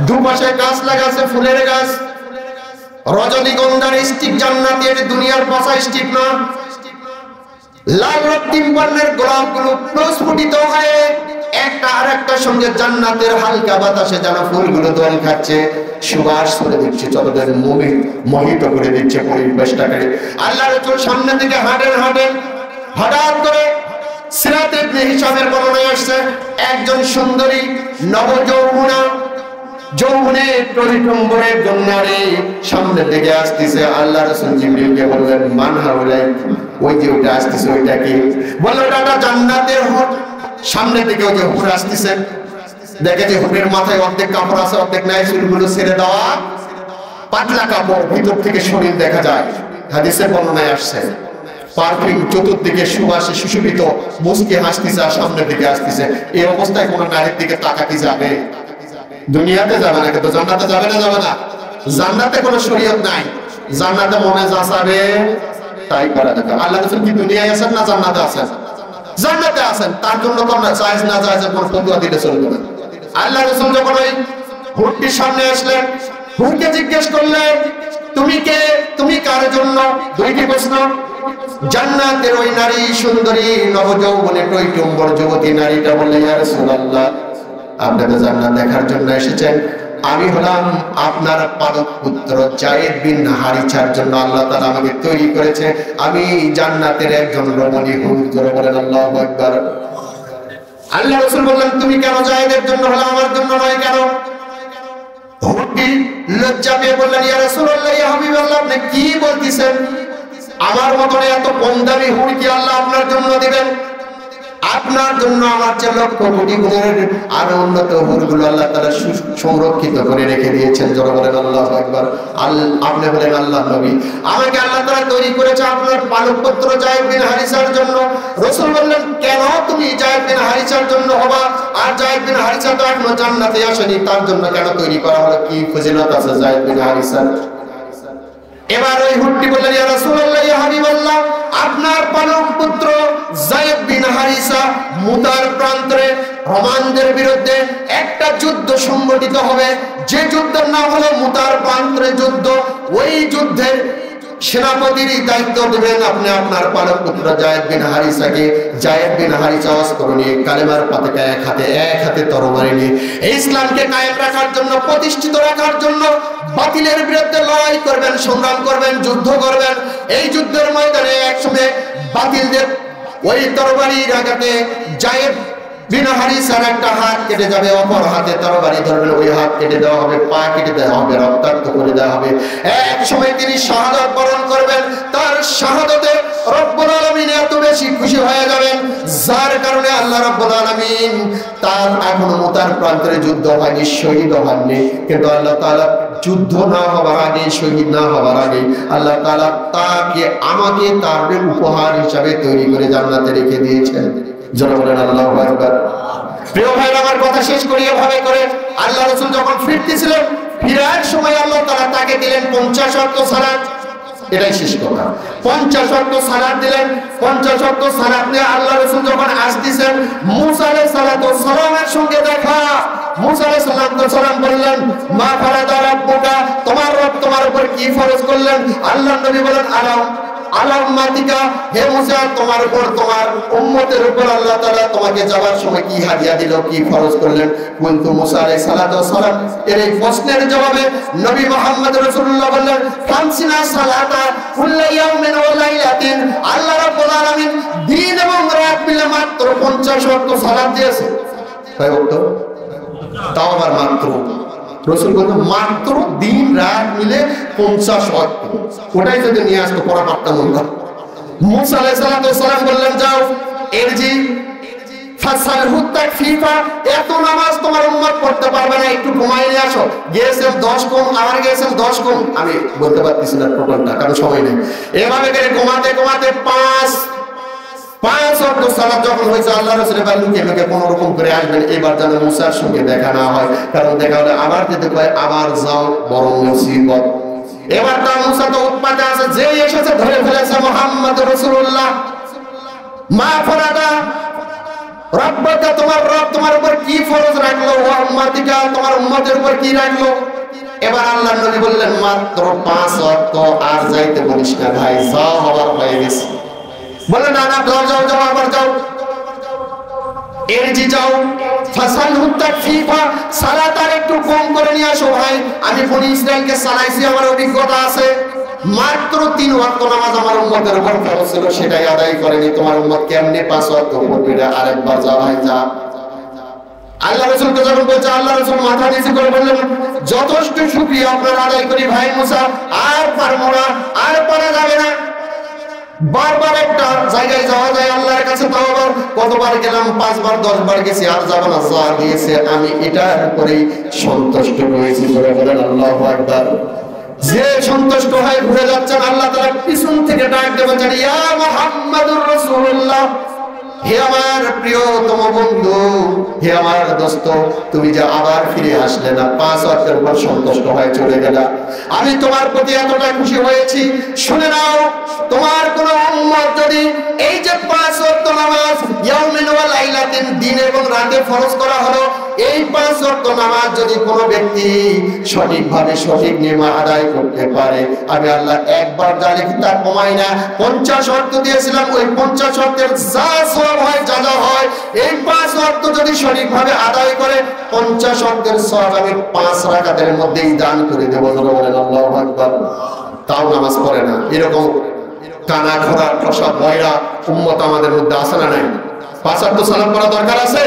দুপাশে গাছ লাগা আছে, ফুলের গাছ, রজনীগন্ধার স্টিক। জান্নাতের দুনিয়ার পচা স্টিক না, লাল রক্তিম বর্ণের গোলাপগুলো প্রস্ফুটিত হয়ে একটা আরেকটার সঙ্গে জান্নাতের হালকা বাতাসে যেন ফুলগুলো দোল খাচ্ছে, সুবাস ছড়ে দিচ্ছে, চলদের মোহিত করে দিচ্ছে পরিবেশটাকে। আল্লাহ রাসূল সামনে থেকে হাঁটেন হাঁটেন, হঠাৎ করে সিরাত ইবনে হিশামের বর্ণনায় আসছে একজন সুন্দরী নবযৌবনা যৌবনে টলিটম্বরে জন্নারে সামনের দিকে আসতেছে। আল্লাহ রাসূল জিবরিলকে বললেন মান হাউলাই, ওই যে ওটা আসতেছে ওইটা কি? বলল ওটা জান্নাতের হুর। সামনের দিকে ওই যে হুর আসতেছে, দেখে যে হুরের মাথায় অর্ধেক কাপড় আছে অর্ধেক নাই, চুলগুলো ছেড়ে দেওয়া, পাতলা কাপড়, ভিতর থেকে শরীর দেখা যায়। হাদিসের বর্ণনায় আসছে পারফিউম চতুর্দিকে সুবাসে সুশোভিত, মুস্কি হাসতেছে আর সামনের দিকে আসতেছে। এই অবস্থায় কোন নারীর দিকে তাকা কি যাবে? দুনিয়াতে যাবে না, কিন্তু জান্নাতে যাবে না? যাবে না। জান্নাতে কোনো শরীয়ত নাই, জান্নাতে মনে যা চাবে তাই করা যাবে। আল্লাহ রাসূল কি দুনিয়ায় আছেন না জান্নাতে আছেন? জান্নাতে আছেন। তার জন্য তো আমরা জায়েজ না জায়েজের কোনো ফতোয়া দিতে চলবে না। আল্লাহ রাসূল যখন ওই হুরটির সামনে আসলেন, হুরকে জিজ্ঞেস করলেন তুমি কে, তুমি কার জন্য? দুইটি প্রশ্ন। জান্নাতের ওই নারী সুন্দরী নবযৌবনে টইটম্বর যুবতী নারীটা বললেন ইয়া রাসূলুল্লাহ, আপনি তো জান্নাত দেখার জন্য এসেছেন, আমি হলাম আপনার পালক পুত্র যায়েদ বিন হারিছার জন্য আল্লাহ তাআলা আমাকে তৈরি করেছে, আমি জান্নাতের একজন রমণী হুর। জোরে বলেন আল্লাহু আকবার। আল্লাহ রাসূল বললেন তুমি কেন যায়েদের জন্য হলো, আমার জন্য নয় কেন? হুরটি লজ্জা পেয়ে বললেন ইয়া রাসূলুল্লাহ, ইয়া হাবিবাল্লাহ, আপনি কি বলতেছেন? আমার মতন এত কম দামি হুর কি আল্লাহ আপনার জন্য দিবেন? আপনার জন্য আমার যে লক্ষ কোটি গুণের আরো উন্নত হুরগুলো আল্লাহ তাআলা সংরক্ষিত করে রেখে দিয়েছেন। যারা বলেন আল্লাহু আকবার। আপনি বলেন আল্লাহ নবী, আমাকে আল্লাহ তাআলা তৈরি করেছে আপনার পালক পুত্র যায়েদ বিন হারিসার জন্য। রাসূল বললেন, কেন তুমি যায়েদ বিন হারিসার জন্য হবা? আর যায়েদ বিন হারিসা তো এখনো জান্নাতে আসেনি, তার জন্য কেন তৈরি করা হলো? কি ফজিলত আছে যায়েদ বিন হারিসার? এবার ওই হুটটি বললেন, ইয়া রাসূলুল্লাহ, ইয়া হাবিবাল্লাহ, আপনার পালক পুত্র যায়েদ বিন হারিসা মুতার প্রান্তরে রোমানদের বিরুদ্ধে একটা যুদ্ধ সংগঠিত হবে, যে যুদ্ধের নাম হলো মুতার প্রান্তরে যুদ্ধ। ওই যুদ্ধের সেনাপতির দায়িত্ব দেবেন আপনি আপনার পালক পুত্র যায়েদ বিন হারিসাকে। যায়েদ বিন হারিসা অস্ত্র নিয়ে কালেমার পতাকা এক হাতে তরবারি নিয়ে ইসলামকে কায়েম রাখার জন্য, প্রতিষ্ঠিত রাখার জন্য বাতিলের বিরুদ্ধে লড়াই করবেন, সংগ্রাম করবেন, যুদ্ধ করবেন। এই যুদ্ধের ময়দানে একসময় বাতিলদের ওই তরবারির আঘাতে যায়েদ বিন হারিসার একটা হাত কেটে যাবে, অপর হাতে তরবারি ধরবেন, ওই হাত কেটে দেওয়া হবে, পা কেটে দেওয়া হবে, রক্তাক্ত করে দেওয়া হবে। এক সময় তিনি শাহাদাত বরণ করবেন। তার শাহাদাতে রব্বুল আলামিন এত বেশি খুশি হয়ে যাবেন, যার কারণে আল্লাহ রব্বুল আলামিন তার এখনো মুতার প্রান্তরে যুদ্ধ হয়নি, শহীদ হননি, কিন্তু আল্লাহ তাআলা যুদ্ধ না হবার আগে, শহীদ না হবার আগে আল্লাহ তাআলা তাকে আমাকে তার উপহার হিসাবে তৈরি করে জান্নাতে রেখে দিয়েছেন। যারা বলেন আল্লাহু আকবার। প্রিয় ভাইরা, আমার কথা শেষ করি এভাবে করে, আল্লাহ রাসূল যখন ফিরতেছিলেন, ফিরার সময় আল্লাহ তাআলা তাকে দিলেন 50 ওয়াক্ত সালাত। এটাই শেষ কথা। 50 ওয়াক্ত সালাত দিলেন। 50 ওয়াক্ত সালাত নিয়ে আল্লাহ রাসূল যখন আসতেছেন, মুসা আলাইহিস সালাতু ওয়াস সালামের সঙ্গে দেখা। মুসা আলাইহিস সালাম বললেন, মা ফারাদা রাব্বুকা, তোমার রব তোমার উপর কি ফরজ করলেন? আল্লাহর নবী বলেন, আলাম্মাতিকা, হে মুসা, তোমার উপর, তোমার উম্মতের উপর আল্লাহ তাআলা তোমাকে যাওয়ার সময় কি হাদিয়া দিল, কি ফরজ করলেন? কিন্তু মুসা আলাইহিস সালাম এর এই প্রশ্নের জবাবে নবী মুহাম্মদ রাসূলুল্লাহ বললেন, খামসিনা সালাতা কুল্লা ইয়াউমিন ওয়া লাইলাতিন, আল্লাহ রাব্বুল আলামিন দিন এবং রাত মিলে মাত্র 50 ওয়াক্ত সালাত দিয়েছে। কয় ওয়াক্ত? তাও আবার মাত্র। রাসূল বলেন মাত্র দিন রাত মিলে 50 ওয়াক্ত। ওটাই যদি নিয়ে আসতো পড়া পারতাম না। মুসা আলাইহিস সালাম বললেন, যাও এরজি ফাসালহু তাকফিফা, এত নামাজ তোমার উম্মত পড়তে পারবে না, একটু কমাই নিয়ে আসো। গিয়েছেন 10 কম, আবার গিয়েছেন 10 কম, আমি বলতে পারতেছি না টোটালটা, কারণ সময় নেই। এভাবে করে কমাতে কমাতে 5 ওয়াক্ত সালাত যখন হয়েছে, আল্লাহ রাসূল এবার লুকিয়ে কোন রকম করে আসবেন, এবার যেন মুসার সঙ্গে দেখা না হয়, কারণ দেখা হলে আবার যেতে পারে, আবার যাও, বড় মুসিবত। এবার তার মুসা তো উৎপাতে আছে, যে এসেছে ধরে ফেলেছে মুহাম্মদ রাসূলুল্লাহ। মা ফারাদা রাব্বুকা, তোমার রব তোমার উপর কি ফরজ রাখলো? ওয়া উম্মাতিকা, তোমার উম্মতের উপর কি রাখলো? এবার আল্লাহর নবী বললেন, মাত্র 5 ওয়াক্ত, আর যাইতে বলিস না ভাই, যাও, হবার হয়ে গেছে। বলে না, যাও, আবার যাও, এরজি যাও, ফাসালহু তাকফিফা, সালাত আর একটু কম করে নিয়ে আসো ভাই। আমি বনি ইসরাইলকে চালাইছি, আমার অভিজ্ঞতা আছে। মাত্র 3 ওয়াক্ত নামাজ আমার উম্মতের উপর ফরজ ছিল, সেটাই আদায় করেনি। তোমার উম্মত কেমনে 5 ওয়াক্ত পড়বে? আরেকবার যা ভাই, যা। আল্লাহ রাসূলকে যখন বলছে, আল্লাহ রাসূল মাথা নিচু করে বললেন, যথেষ্ট শুকরিয়া আপনার আদায় করি ভাই মুসা, আর পারবো না, আর পারা যাবে না। বারবার একটা জায়গায় যাওয়া যায় আল্লাহর কাছে, তাও আবার কতবার গেলাম, 5 বার 10 বার গেছি, আর যাব না, যা দিয়েছে আমি এটার উপরেই সন্তুষ্ট রয়েছি। বলেন আল্লাহু আকবার। যে সন্তুষ্ট হয়ে ঘুরে যাচ্ছেন, আল্লাহ তাআলা পিছন থেকে ডাক দিয়ে বলছেন, ইয়া মুহাম্মাদুর রাসূলুল্লাহ, হে আমার প্রিয়তম বন্ধু, হে আমার দোস্ত, তুমি যে আবার ফিরে আসলে না, 5 ওয়াক্তের উপর সন্তুষ্ট হয়ে চলে গেলা, আমি তোমার প্রতি এতটা খুশি হয়েছি। শুনে নাও, তোমার কোন উম্মত যদি এই যে 5 ওয়াক্ত নামাজ ইয়াউমিন ওয়া লাইলাতিন, দিন এবং রাতে ফরজ করা হলো, এই 5 ওয়াক্ত নামাজ যদি কোন ব্যক্তি সঠিকভাবে সঠিক নিয়মে আদায় করতে পারে, আমি আল্লাহ একবার জানি তার কমাই না। 50 ওয়াক্ত দিয়েছিলাম, ওই 50 ওয়াক্তের যা সওয়াব হয়, যা হয়, এই 5 ওয়াক্ত যদি সঠিকভাবে আদায় করে, 50 ওয়াক্তের সওয়াব আমি 5 রাকাতের মধ্যেই দান করে দেব। বলেন আল্লাহু আকবার। তাও নামাজ পড়ে না, এরকম কানা খোরা ঠসা বয়রা উম্মত আমাদের মধ্যে আছে না নাই? 5 ওয়াক্ত সালাত পড়া দরকার আছে।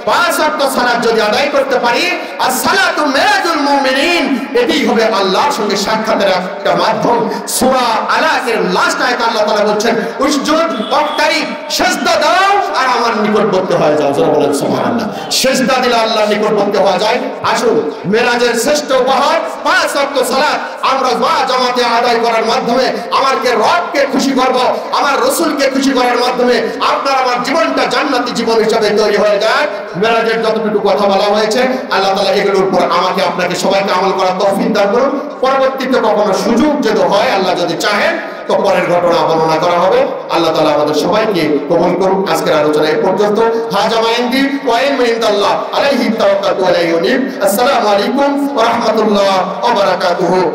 5 ওয়াক্ত সালাত যদি আদায় করতে পারি, আর সালাতু মিরাজুল মুমিনিন, এটাই হবে আল্লাহর সঙ্গে সাক্ষাতের একটা মাধ্যম। সূরা আলাকের লাস্ট আয়াতে আল্লাহ তাআলা বলছেন উসজুদ ওয়াক্তারি, সিজদা দাও আর আমার নিকটবর্তী হয়ে যাও। যারা বলেন সুবহানাল্লাহ। সিজদা দিলে আল্লাহর নিকটবর্তী হওয়া যায়। আসুন মেরাজের শ্রেষ্ঠ উপহার 5 ওয়াক্ত সালাত আমরা জামাতে আদায় করার মাধ্যমে আমাকে রবকে খুশি করব, আমার রাসূলকে খুশি করার মাধ্যমে আপনার আমার জীবনটা জান্নাতি জীবন হিসেবে তৈরি হয়ে যায়। মেরাজের যতটুকু কথা বলা হয়েছে আল্লাহ তাআলা এগুলোর উপর আমাকে আপনাকে সবাইকে আমল করার তৌফিক দান করুন। পরবর্তীতে কখনো সুযোগ যদি হয়, আল্লাহ যদি চাহেন, তো পরের ঘটনা বর্ণনা করা হবে। আল্লাহ তাআলা আমাদের সবাইকে কবুল করুন। আজকের আলোচনা এই পর্যন্ত। হাজা মাইন্দি ওয়া ইলমু ইনদাল্লাহ আলাইহি তাওয়াক্কালতু ওয়া ইলাইহি উনীব। আসসালামু আলাইকুম ওয়া রাহমাতুল্লাহ ওয়া বারাকাতুহু।